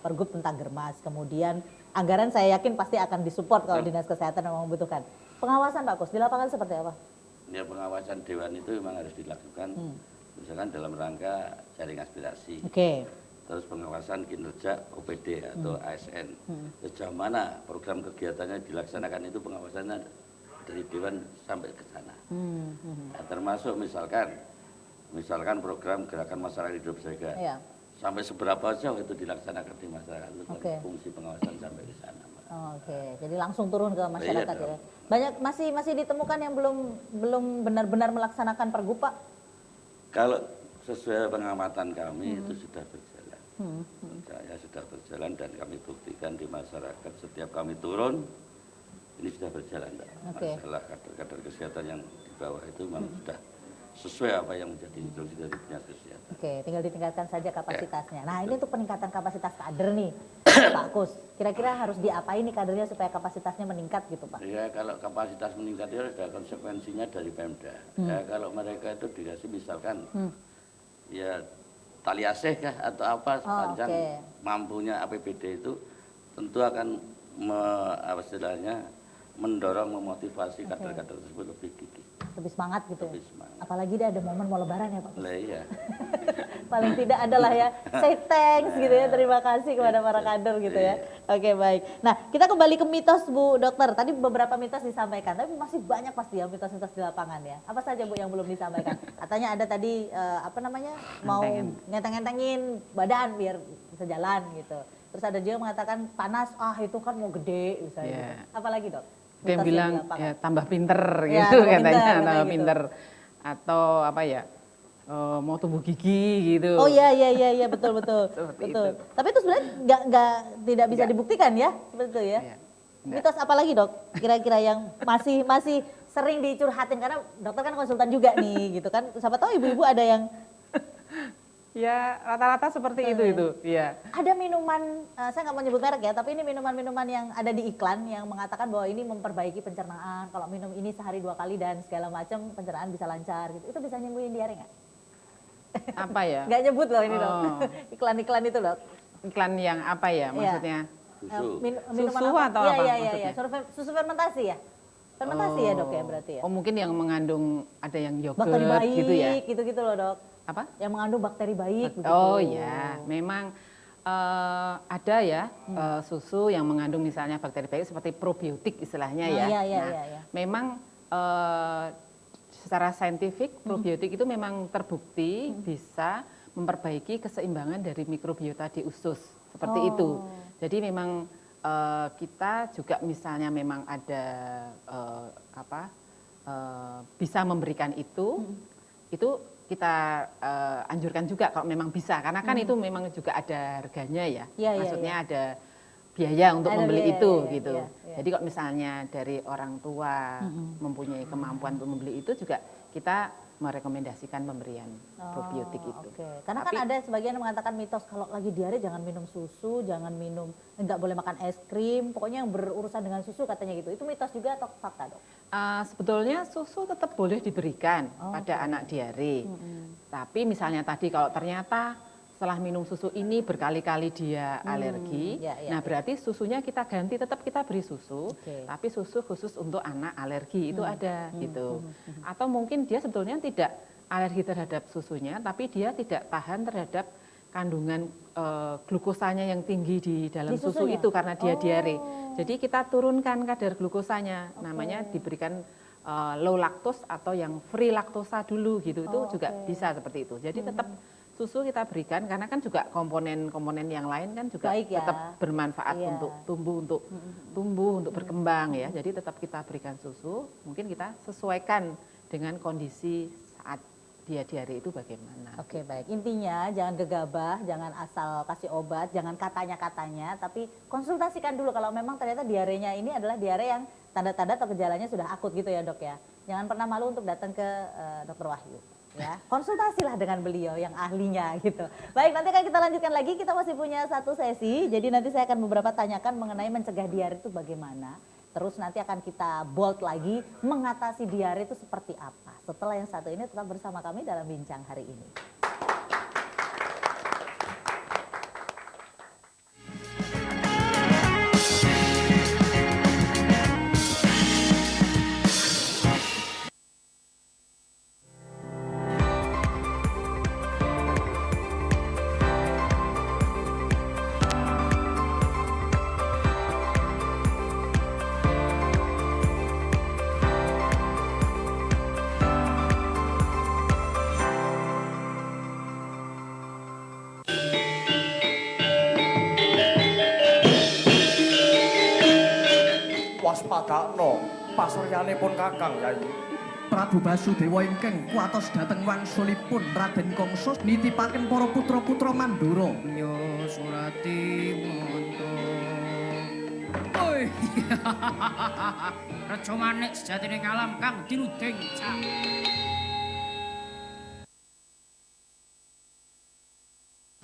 pergub tentang germas, kemudian anggaran saya yakin pasti akan disupport kalau Dinas Kesehatan memang membutuhkan. Pengawasan Pak Gus di lapangan seperti apa? Ya pengawasan Dewan itu memang harus dilakukan, misalkan dalam rangka jaring aspirasi. Terus pengawasan kinerja OPD atau ASN. Sejauh mana program kegiatannya dilaksanakan itu pengawasannya dari Dewan sampai ke sana. Nah, termasuk misalkan program gerakan masyarakat hidup sehat. Sampai seberapa jauh itu dilaksanakan di masyarakat itu fungsi pengawasan sampai ke sana. Jadi langsung turun ke masyarakat ya. Banyak masih ditemukan yang belum benar-benar melaksanakan pergub Pak? Kalau sesuai pengamatan kami itu sudah berjalan. Ya sudah berjalan dan kami buktikan di masyarakat setiap kami turun ini sudah berjalan. Masalah kader-kader kesehatan yang di bawah itu memang sudah sesuai apa yang menjadi instruksi dari Dinas Kesehatan. Tinggal ditingkatkan saja kapasitasnya. Nah ini untuk peningkatan kapasitas kader nih Pak Kus. Kira-kira harus diapain nih kadernya supaya kapasitasnya meningkat gitu Pak? Ya kalau kapasitas meningkat itu ada konsekuensinya dari Pemda. Ya kalau mereka itu dikasih misalkan ya tali asih kah atau apa sepanjang mampunya APBD itu tentu akan mendorong memotivasi kader-kader tersebut lebih gigih. Lebih semangat gitu lebih ya? Semangat. Apalagi dia ada momen mau lebaran ya Pak? Iya. Paling tidak adalah ya say thanks gitu ya, terima kasih kepada para kader gitu ya. Oke baik. Nah kita kembali ke mitos Bu Dokter. Tadi beberapa mitos disampaikan, tapi masih banyak pasti ya mitos-mitos di lapangan ya. Apa saja Bu yang belum disampaikan? Katanya ada tadi mau ngenteng-ngentengin badan biar bisa jalan gitu. Terus ada juga mengatakan panas, itu kan mau gede misalnya. Apalagi Dok? Dia bilang ya tambah pinter gitu katanya, tambah pinter. Atau mau tumbuh gigi gitu. Oh iya betul. Betul. Tapi itu sebenarnya nggak tidak bisa dibuktikan ya, betul ya. Mitos apa lagi Dok? Kira-kira yang masih sering dicurhatin karena dokter kan konsultan juga nih gitu kan. Siapa tahu ibu-ibu ada yang ya rata-rata seperti itu ya. Ada minuman, saya nggak mau nyebut merek ya, tapi ini minuman-minuman yang ada di iklan yang mengatakan bahwa ini memperbaiki pencernaan. Kalau minum ini sehari 2 kali dan segala macam pencernaan bisa lancar gitu. Itu bisa nyembuhin diare nggak? Apa ya? Nggak nyebut loh ini Dok. Iklan-iklan itu Dok. Iklan yang apa ya maksudnya? Susu atau apa maksudnya? Susu fermentasi ya? Fermentasi ya Dok ya berarti ya? Oh mungkin yang mengandung ada yang yogurt bakteri baik, gitu ya? gitu-gitu loh Dok. Apa? Yang mengandung bakteri baik begitu. Oh ya, memang ada ya susu yang mengandung misalnya bakteri baik seperti probiotik istilahnya ya. Iya. Memang secara saintifik probiotik itu memang terbukti bisa memperbaiki keseimbangan dari mikrobiota di usus seperti itu. Jadi memang kita juga misalnya memang ada bisa memberikan itu kita anjurkan juga kalau memang bisa, karena kan itu memang juga ada harganya ya. Maksudnya ada biaya untuk membeli itu gitu. Jadi kalau misalnya dari orang tua mempunyai kemampuan untuk membeli itu juga kita merekomendasikan pemberian probiotik itu. Karena kan ada sebagian yang mengatakan mitos kalau lagi diare jangan minum susu, nggak boleh makan es krim, pokoknya yang berurusan dengan susu katanya gitu. Itu mitos juga atau fakta, Dok? Sebetulnya susu tetap boleh diberikan pada anak diare. Tapi misalnya tadi kalau ternyata setelah minum susu ini berkali-kali dia alergi, nah berarti susunya kita ganti, tetap kita beri susu, tapi susu khusus untuk anak alergi itu ada gitu. Atau mungkin dia sebetulnya tidak alergi terhadap susunya, tapi dia tidak tahan terhadap kandungan glukosanya yang tinggi di dalam susu itu karena dia diare. Jadi kita turunkan kadar glukosanya, namanya diberikan low lactose atau yang free laktosa dulu gitu, itu juga bisa seperti itu. Jadi tetap susu kita berikan karena kan juga komponen-komponen yang lain kan juga tetap bermanfaat untuk tumbuh untuk berkembang ya. Jadi tetap kita berikan susu, mungkin kita sesuaikan dengan kondisi saat dia diare itu bagaimana. Oke, baik. Intinya jangan gegabah, jangan asal kasih obat, jangan katanya-katanya, tapi konsultasikan dulu kalau memang ternyata diarenya ini adalah diare yang tanda-tanda atau gejalanya sudah akut gitu ya, Dok ya. Jangan pernah malu untuk datang ke Dr. Wahyu. Ya, konsultasilah dengan beliau yang ahlinya gitu. Baik, nanti akan kita lanjutkan lagi, kita masih punya satu sesi. Jadi nanti saya akan beberapa tanyakan mengenai mencegah diare itu bagaimana. Terus nanti akan kita bold lagi, mengatasi diare itu seperti apa. Setelah yang satu ini tetap bersama kami dalam bincang hari ini. Waspadakno pasuryanipun Kakang Yayi. Prabu Basudewa ingkang kuatos dhateng wangsulipun Raden Kangsa nitipaken para putra-putra Mandura. Yo Surati Monto. Oi. Reca manik sejatine ngalam kang dinuding cak.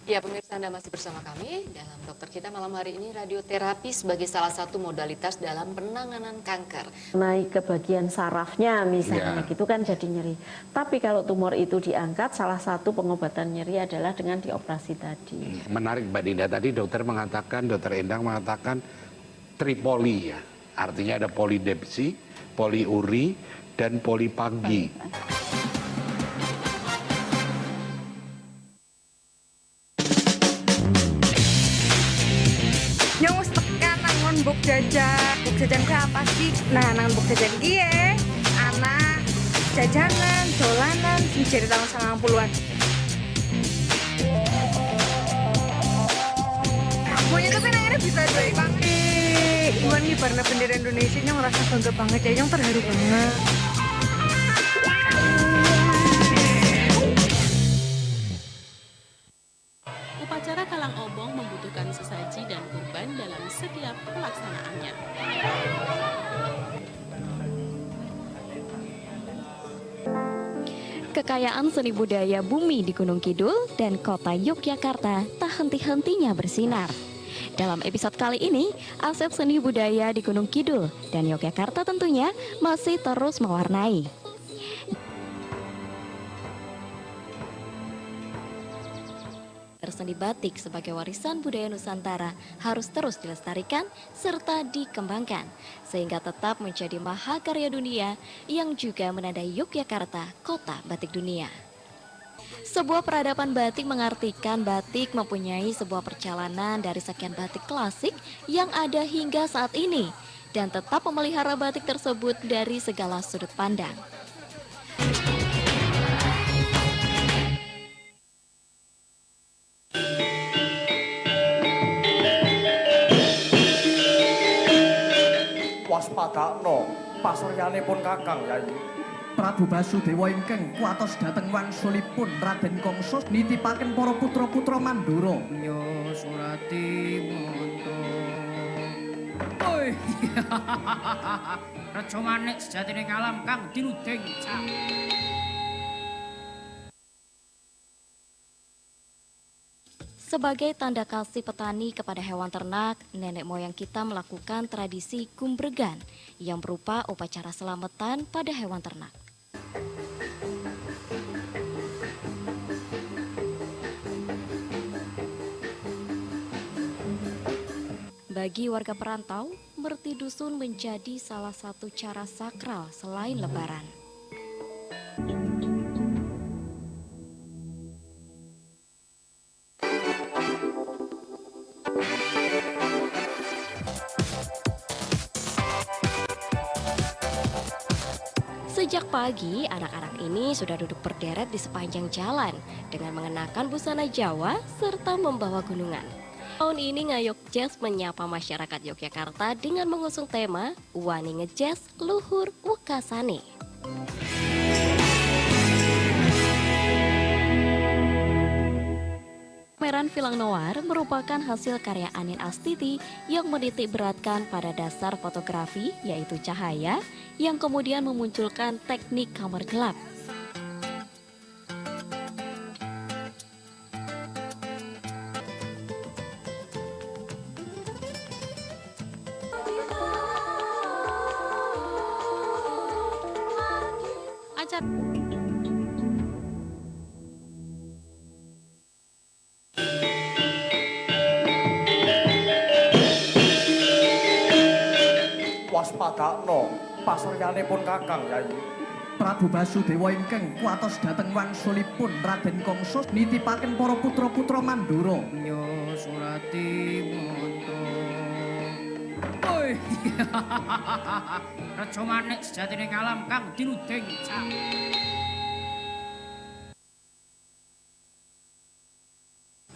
Ya, pemirsa, Anda masih bersama kami dalam Dokter Kita malam hari ini, radioterapi sebagai salah satu modalitas dalam penanganan kanker. Naik ke bagian sarafnya misalnya gitu kan jadi nyeri. Tapi kalau tumor itu diangkat, salah satu pengobatan nyeri adalah dengan dioperasi tadi. Menarik Mbak Dinda, tadi dokter Endang mengatakan tripoli ya. Artinya ada polidepsi, poliuri, dan polipagi. Nyong wis tekan nang mbok jajan. Mbok jajan ke apa sih? Nah, nang mbok jajan ki anak jajanan, dolanan sing jare tahun 90-an. Pokoknya tuh kan akhirnya bisa baik banget. Iwan ngibarna bendera Indonesia nyong ngerasa bangga banget ya, nyong terharu banget. Upacara Kalang Obong membutuhkan sesaji dan kurban dalam setiap pelaksanaannya. Kekayaan seni budaya bumi di Gunung Kidul dan kota Yogyakarta tak henti-hentinya bersinar. Dalam episode kali ini, aset seni budaya di Gunung Kidul dan Yogyakarta tentunya masih terus mewarnai. Seni batik sebagai warisan budaya Nusantara harus terus dilestarikan serta dikembangkan sehingga tetap menjadi mahakarya dunia yang juga menandai Yogyakarta, kota batik dunia. Sebuah peradaban batik mengartikan batik mempunyai sebuah perjalanan dari sekian batik klasik yang ada hingga saat ini dan tetap memelihara batik tersebut dari segala sudut pandang. Waspadakno pasuryanipun Kakang Yayi. Prabu Basudewa ingkang kuatos dhateng wangsulipun Raden Kangsa nitipaken para putra-putra Mandura. Yo surati monto. Oi. Reja manik sejatine ngalam kang dinuding cak. Sebagai tanda kasih petani kepada hewan ternak, nenek moyang kita melakukan tradisi gumbregan yang berupa upacara selamatan pada hewan ternak. Bagi warga perantau, merti dusun menjadi salah satu cara sakral selain lebaran. Sejak pagi, anak-anak ini sudah duduk berderet di sepanjang jalan dengan mengenakan busana Jawa serta membawa gunungan. Tahun ini Ngayog Jazz menyapa masyarakat Yogyakarta dengan mengusung tema Wani Ngejazz Luhur Wekasane. Pameran Film Noir merupakan hasil karya Anin Astiti yang menitik beratkan pada dasar fotografi yaitu cahaya yang kemudian memunculkan teknik kamar gelap. Waspadakno pasuryanipun Kakang Yayi. Prabu Basudewa ingkang kuatos dhateng wangsulipun Raden Kangsa nitipaken para putra-putra Mandura. Yo surati monto. Oi. Reja manik sejatine ngalam kang dinuding cak.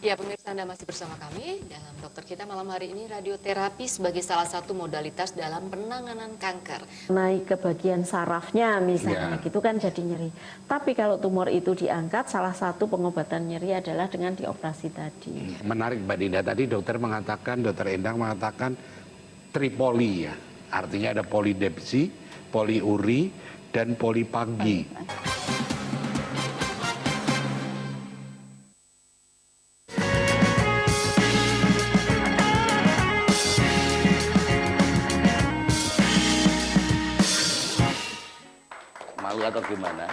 Ya, pemirsa, Anda masih bersama kami dalam Dokter Kita malam hari ini, radioterapi sebagai salah satu modalitas dalam penanganan kanker. Naik ke bagian sarafnya misalnya gitu kan jadi nyeri. Tapi kalau tumor itu diangkat, salah satu pengobatan nyeri adalah dengan dioperasi tadi. Menarik Mbak Dinda, tadi dokter Endang mengatakan tripoli ya. Artinya ada polidepsi, poliuri, dan polipagi. Atau gimana?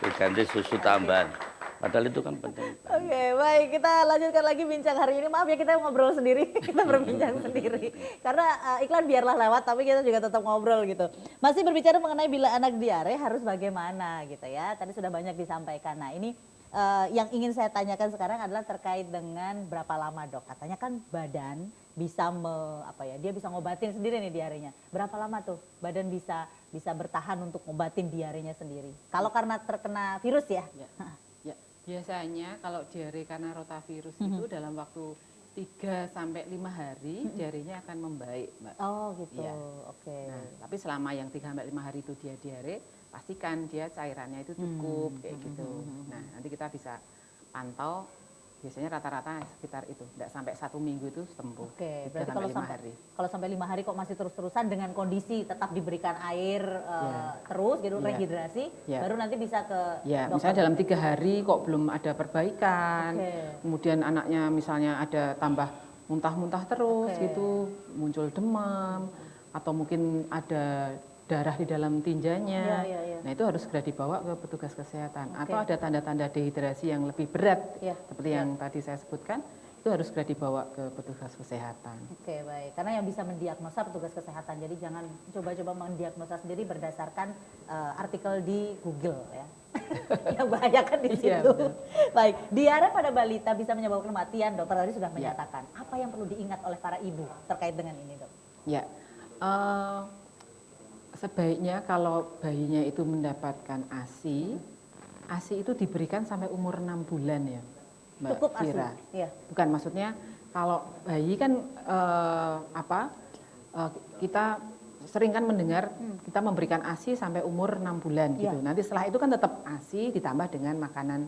Diganti susu tambahan. Padahal itu kan penting. Oke, baik. Kita lanjutkan lagi bincang hari ini. Maaf ya kita ngobrol sendiri, kita berbincang sendiri. Karena iklan biarlah lewat, tapi kita juga tetap ngobrol gitu. Masih berbicara mengenai bila anak diare harus bagaimana gitu ya. Tadi sudah banyak disampaikan. Nah ini yang ingin saya tanyakan sekarang adalah terkait dengan berapa lama dok. Katanya kan badan bisa dia bisa ngobatin sendiri nih diarenya. Berapa lama tuh badan bisa bertahan untuk ngobatin diarenya sendiri? Kalau karena terkena virus ya? Ya, biasanya kalau diare karena rotavirus itu dalam waktu 3 sampai 5 hari diarenya akan membaik, Mbak. Oh gitu. Ya. Oke. Nah, tapi selama yang 3 sampai 5 hari itu dia diare, pastikan dia cairannya itu cukup kayak gitu. Nah, nanti kita bisa pantau. Biasanya rata-rata sekitar itu, tidak sampai 1 minggu itu sembuh. Oke, berarti kalau sampai 5 hari kok masih terus-terusan dengan kondisi tetap diberikan air terus gitu, rehidrasi, baru nanti bisa ke dokter. Misalnya dalam 3 hari kok belum ada perbaikan, kemudian anaknya misalnya ada tambah muntah-muntah terus gitu, muncul demam, atau mungkin ada darah di dalam tinjanya. Nah itu harus segera dibawa ke petugas kesehatan. Atau ada tanda-tanda dehidrasi yang lebih berat, seperti yang tadi saya sebutkan, itu harus segera dibawa ke petugas kesehatan. Oke, baik. Karena yang bisa mendiagnosa petugas kesehatan. Jadi jangan coba-coba mendiagnosa sendiri berdasarkan artikel di Google ya. Yang bahaya kan di situ. Iya, benar. Baik, diare pada balita bisa menyebabkan kematian. Dokter tadi sudah menyatakan. Apa yang perlu diingat oleh para ibu terkait dengan ini, Dok? Ya, sebaiknya kalau bayinya itu mendapatkan ASI itu diberikan sampai umur 6 bulan ya, Mbak Cukup ASI? Fira. Iya. Bukan, maksudnya kalau bayi kan kita sering kan mendengar kita memberikan ASI sampai umur 6 bulan gitu. Iya. Nanti setelah itu kan tetap ASI ditambah dengan makanan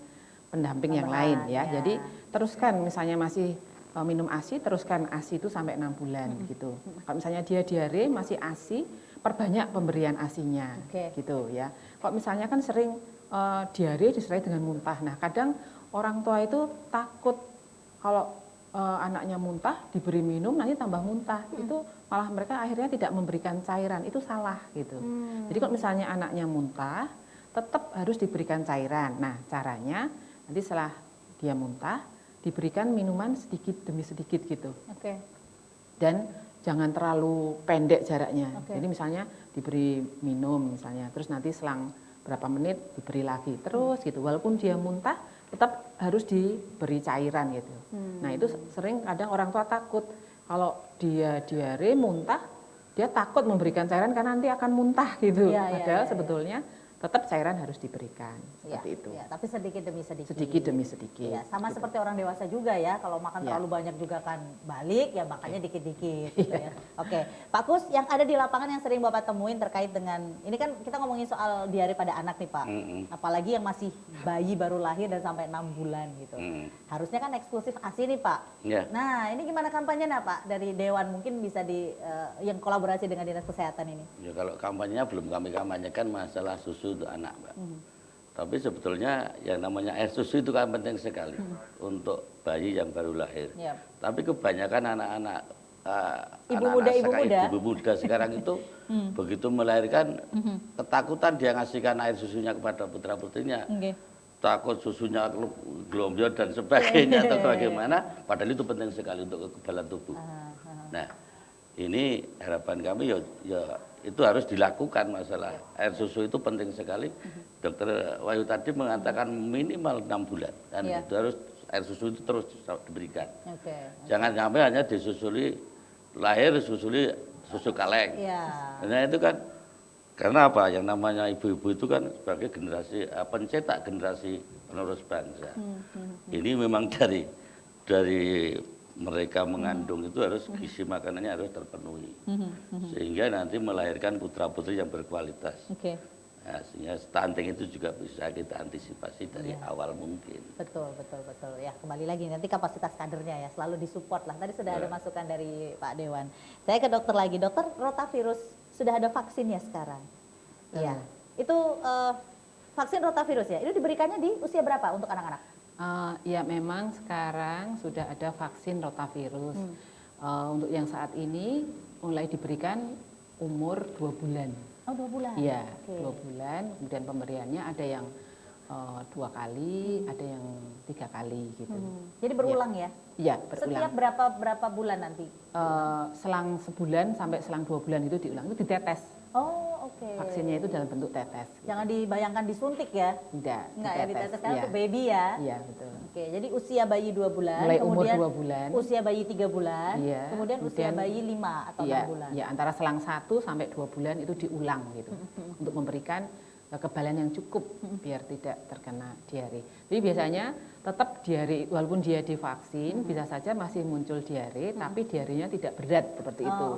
pendamping yang lain ya. ya. Jadi teruskan misalnya masih minum ASI, teruskan ASI itu sampai 6 bulan gitu. Kalau misalnya dia diare masih ASI, perbanyak pemberian ASInya gitu ya. Kalau misalnya kan sering diare disertai dengan muntah. Nah, kadang orang tua itu takut kalau anaknya muntah diberi minum nanti tambah muntah. Itu malah mereka akhirnya tidak memberikan cairan. Itu salah gitu. Jadi kalau misalnya anaknya muntah, tetap harus diberikan cairan. Nah, caranya nanti setelah dia muntah diberikan minuman sedikit demi sedikit gitu. Oke. Dan jangan terlalu pendek jaraknya. Oke. Jadi misalnya diberi minum misalnya, terus nanti selang berapa menit diberi lagi terus gitu. Walaupun dia muntah, tetap harus diberi cairan gitu. Nah itu sering kadang orang tua takut kalau dia diare muntah, dia takut memberikan cairan karena nanti akan muntah gitu. Padahal sebetulnya tetap cairan harus diberikan seperti itu. Ya, tapi sedikit demi sedikit. Sedikit demi sedikit. Ya, sama gitu. seperti orang dewasa juga ya. Kalau makan terlalu banyak juga kan balik, ya makanya dikit-dikit. Gitu ya. Oke, Pak Kus, yang ada di lapangan yang sering Bapak temuin terkait dengan ini kan kita ngomongin soal diare pada anak nih Pak. Apalagi yang masih bayi baru lahir dan sampai 6 bulan gitu. Harusnya kan eksklusif ASI nih Pak. Ya. Nah, ini gimana kampanyenya Pak dari Dewan, mungkin bisa yang kolaborasi dengan Dinas Kesehatan ini? Ya kalau kampanyenya belum kami kampanyekan masalah susu untuk anak, Mbak. Tapi sebetulnya yang namanya air susu itu kan penting sekali untuk bayi yang baru lahir. Tapi kebanyakan anak-anak ibu muda sekarang itu begitu melahirkan ketakutan dia ngasihkan air susunya kepada putra putrinya. Takut susunya gelombang dan sebagainya atau bagaimana, padahal itu penting sekali untuk kekebalan tubuh. Nah, ini harapan kami ya itu harus dilakukan masalah air susu itu penting sekali. Dokter Wahyu tadi mengatakan minimal 6 bulan dan itu harus air susu itu terus diberikan. Jangan sampai hanya disusuli lahir susuli susu kaleng. Nah itu kan karena apa? Yang namanya ibu-ibu itu kan sebagai generasi pencetak generasi penerus bangsa. Ini memang dari mereka mengandung itu harus gizi makanannya harus terpenuhi, sehingga nanti melahirkan putra putri yang berkualitas. Nah, sehingga stunting itu juga bisa kita antisipasi dari awal mungkin. Betul. Ya, kembali lagi nanti kapasitas kadernya ya selalu disupport lah. Tadi sudah ada masukan dari Pak Dewan. Saya ke dokter lagi. Dokter, rotavirus sudah ada vaksinnya sekarang. Iya. Itu vaksin rotavirus ya. Itu diberikannya di usia berapa untuk anak-anak? Ya memang sekarang sudah ada vaksin rotavirus. Untuk yang saat ini mulai diberikan umur 2 bulan. Oh 2 bulan? Iya, 2 bulan. Kemudian pemberiannya ada yang 2 kali, ada yang 3 kali gitu. Jadi berulang ya? Iya, berulang. Setiap berapa bulan nanti? Selang sebulan sampai selang 2 bulan itu diulang, itu ditetes. Oh oke. Vaksinnya itu dalam bentuk tetes. Jangan dibayangkan disuntik ya? Tidak ya, ditetes karena untuk baby ya? Iya betul. Oke, jadi usia bayi 2 bulan, mulai kemudian umur 2 bulan, usia bayi 3 bulan, iya, kemudian usia bayi 5 atau 6 bulan. Iya, antara selang 1 sampai 2 bulan itu diulang gitu. Untuk memberikan kekebalan yang cukup biar tidak terkena diare. Jadi biasanya tetap diare, walaupun dia divaksin, bisa saja masih muncul diare, tapi diarenya tidak berat seperti itu.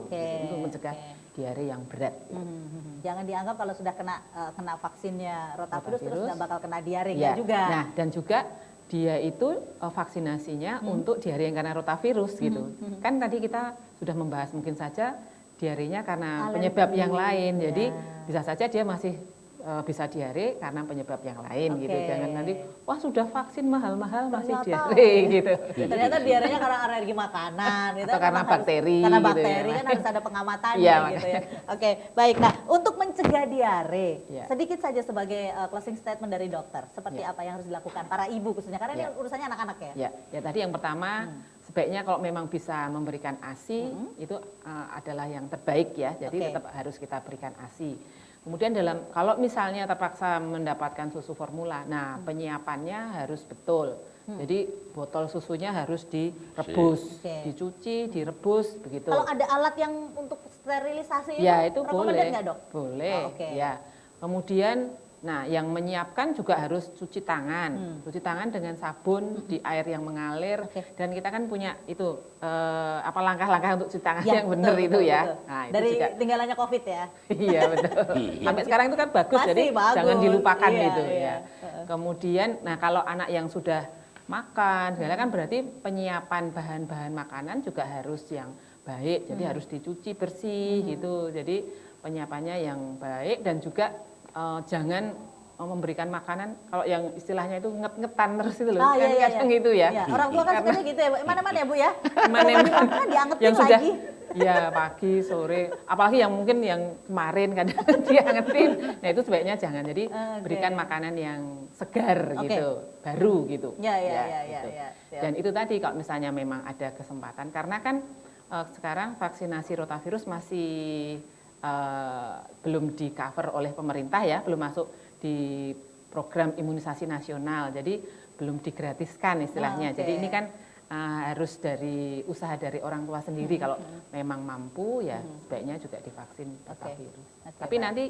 Untuk mencegah diare yang berat. Jangan dianggap kalau sudah kena vaksinnya rotavirus terus nggak bakal kena diare juga. Nah, dan juga dia itu vaksinasinya untuk diare yang karena rotavirus gitu. Kan tadi kita sudah membahas mungkin saja diarenya karena penyebab yang lain. Jadi bisa saja dia masih bisa diare karena penyebab yang lain gitu. Oke. Jangan nanti wah sudah vaksin mahal-mahal masih Ternyata, diare gitu. Ternyata diarenya karena alergi makanan gitu. Atau karena bakteri Karena gitu bakteri ya. kan harus ada pengamatannya Iya, gitu ya. Oke, baik. Nah, untuk mencegah diare, Iya. sedikit saja sebagai closing statement dari dokter, seperti Iya. apa yang harus dilakukan para ibu khususnya karena Iya. ini urusannya anak-anak ya. Ya, ya tadi yang pertama sebaiknya kalau memang bisa memberikan ASI itu adalah yang terbaik ya. Jadi Oke. tetap harus kita berikan ASI. Kemudian kalau misalnya terpaksa mendapatkan susu formula, nah penyiapannya harus betul. Jadi botol susunya harus direbus, Oke. dicuci, direbus begitu. Kalau ada alat yang untuk sterilisasi Ya itu rekomendasi boleh, nggak, Dok? boleh. Oh, oke. Ya. Kemudian, nah yang menyiapkan juga harus cuci tangan, cuci tangan dengan sabun di air yang mengalir. Dan kita kan punya itu apa langkah-langkah untuk cuci tangan Ya, yang benar betul, itu betul, ya. betul. Nah, itu Dari juga. tinggalannya COVID ya. Iya betul. Sampai sekarang itu kan bagus, Masih jadi bagus. jangan dilupakan Iya, gitu iya. ya. Kemudian, nah kalau anak yang sudah makan, segala kan berarti penyiapan bahan-bahan makanan juga harus yang baik, jadi harus dicuci bersih gitu. Jadi penyiapannya yang baik dan juga jangan memberikan makanan kalau yang istilahnya itu nget-ngetan terus itu loh, Ah, kan iya, iya, kadang iya. gitu ya. Iya, orang tua kan sukanya gitu ya, Bu. Mana-mana ya, Bu ya. Mana-mana. Kan diangetin Yang sudah lagi. ya pagi, sore, apalagi yang mungkin yang kemarin kadang diangetin. Nah itu sebaiknya jangan. Jadi berikan makanan yang segar Oke. gitu, baru gitu. Ya, ya, Ya, ya, ya, gitu. ya. Siap. Dan itu tadi kalau misalnya memang ada kesempatan, karena kan sekarang vaksinasi rotavirus masih belum di cover oleh pemerintah ya, belum masuk di program imunisasi nasional, jadi belum digratiskan istilahnya. Oke. Jadi ini kan harus dari usaha dari orang tua sendiri. Kalau memang mampu ya sebaiknya juga divaksin rotavirus. Oke, Tapi baik. nanti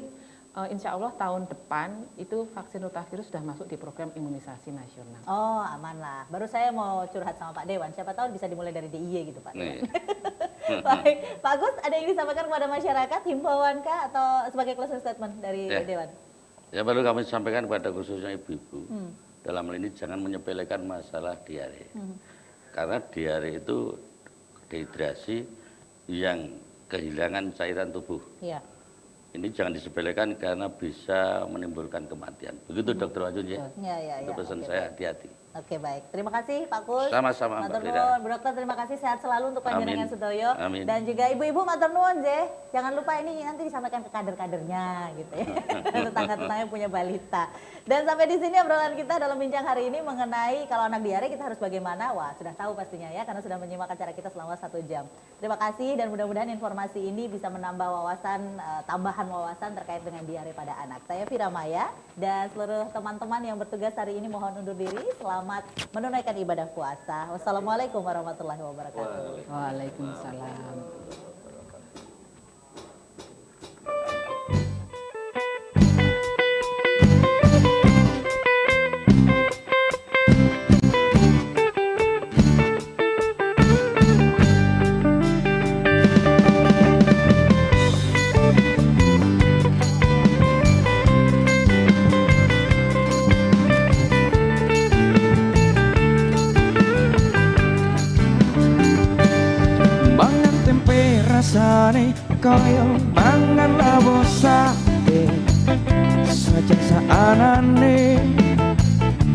insya Allah tahun depan itu vaksin rotavirus sudah masuk di program imunisasi nasional. Oh, aman lah. Baru saya mau curhat sama Pak Dewan. Siapa tahu bisa dimulai dari DIY gitu, Pak Dewan. Baik, Pak Agus, ada yang disampaikan kepada masyarakat, himbauan kah atau sebagai closing statement dari Ya. Dewan? Ya perlu kami sampaikan kepada khususnya ibu-ibu, dalam hal ini jangan menyepelekan masalah diare. Karena diare itu dehidrasi yang kehilangan cairan tubuh. Iya. Ini jangan disepelekan karena bisa menimbulkan kematian. Begitu Dokter Wajun ya. Ya, ya, Itu ya. pesan Oke, saya, baik. hati-hati. Oke, baik. Terima kasih Pak Kus. Sama-sama, Mbak Matur Fira. nuwun. Bu Dokter, terima kasih, sehat selalu untuk panjenengan Amin. sedoyo. Amin. Dan juga ibu-ibu matur nuwun, Zeh. Jangan lupa ini nanti disampaikan ke kader-kadernya gitu ya. Tetangga-tetangganya punya balita. Dan sampai di sini obrolan kita dalam bincang hari ini mengenai kalau anak diare kita harus bagaimana. Wah, sudah tahu pastinya ya karena sudah menyimak acara kita selama 1 jam. Terima kasih dan mudah-mudahan informasi ini bisa menambah wawasan, tambahan wawasan terkait dengan diare pada anak. Saya Fira Maya dan seluruh teman-teman yang bertugas hari ini mohon undur diri. Selamat menunaikan ibadah puasa. Wassalamualaikum warahmatullahi wabarakatuh. Waalaikumsalam. Mangan tempe rasane kaya mangan lawo sate saja saanane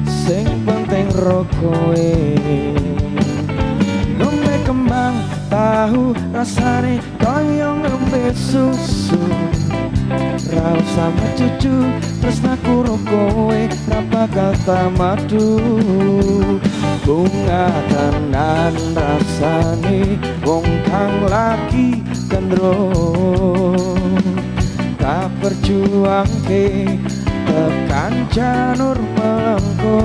sing penting rokoe ngombe kembang tahu rasane kaya ngombe susu ra sama cucu tresnaku rokoe ra bakal tamadu bunga tenan rasane wong kang lagi gendrong tak perjuangke tekan janur melengko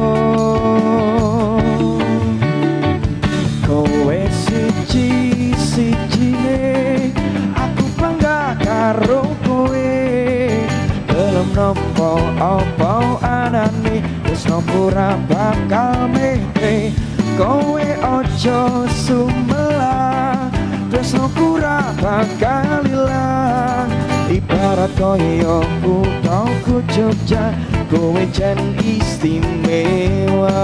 kowe siji-sijine aku bangga karo kowe belum nopo opo anane wis nopo ora bakal mete kowe ojo sumelang tresno ora bakal ilang ibarat koyo kuthaku Jogja kowe jan istimewa.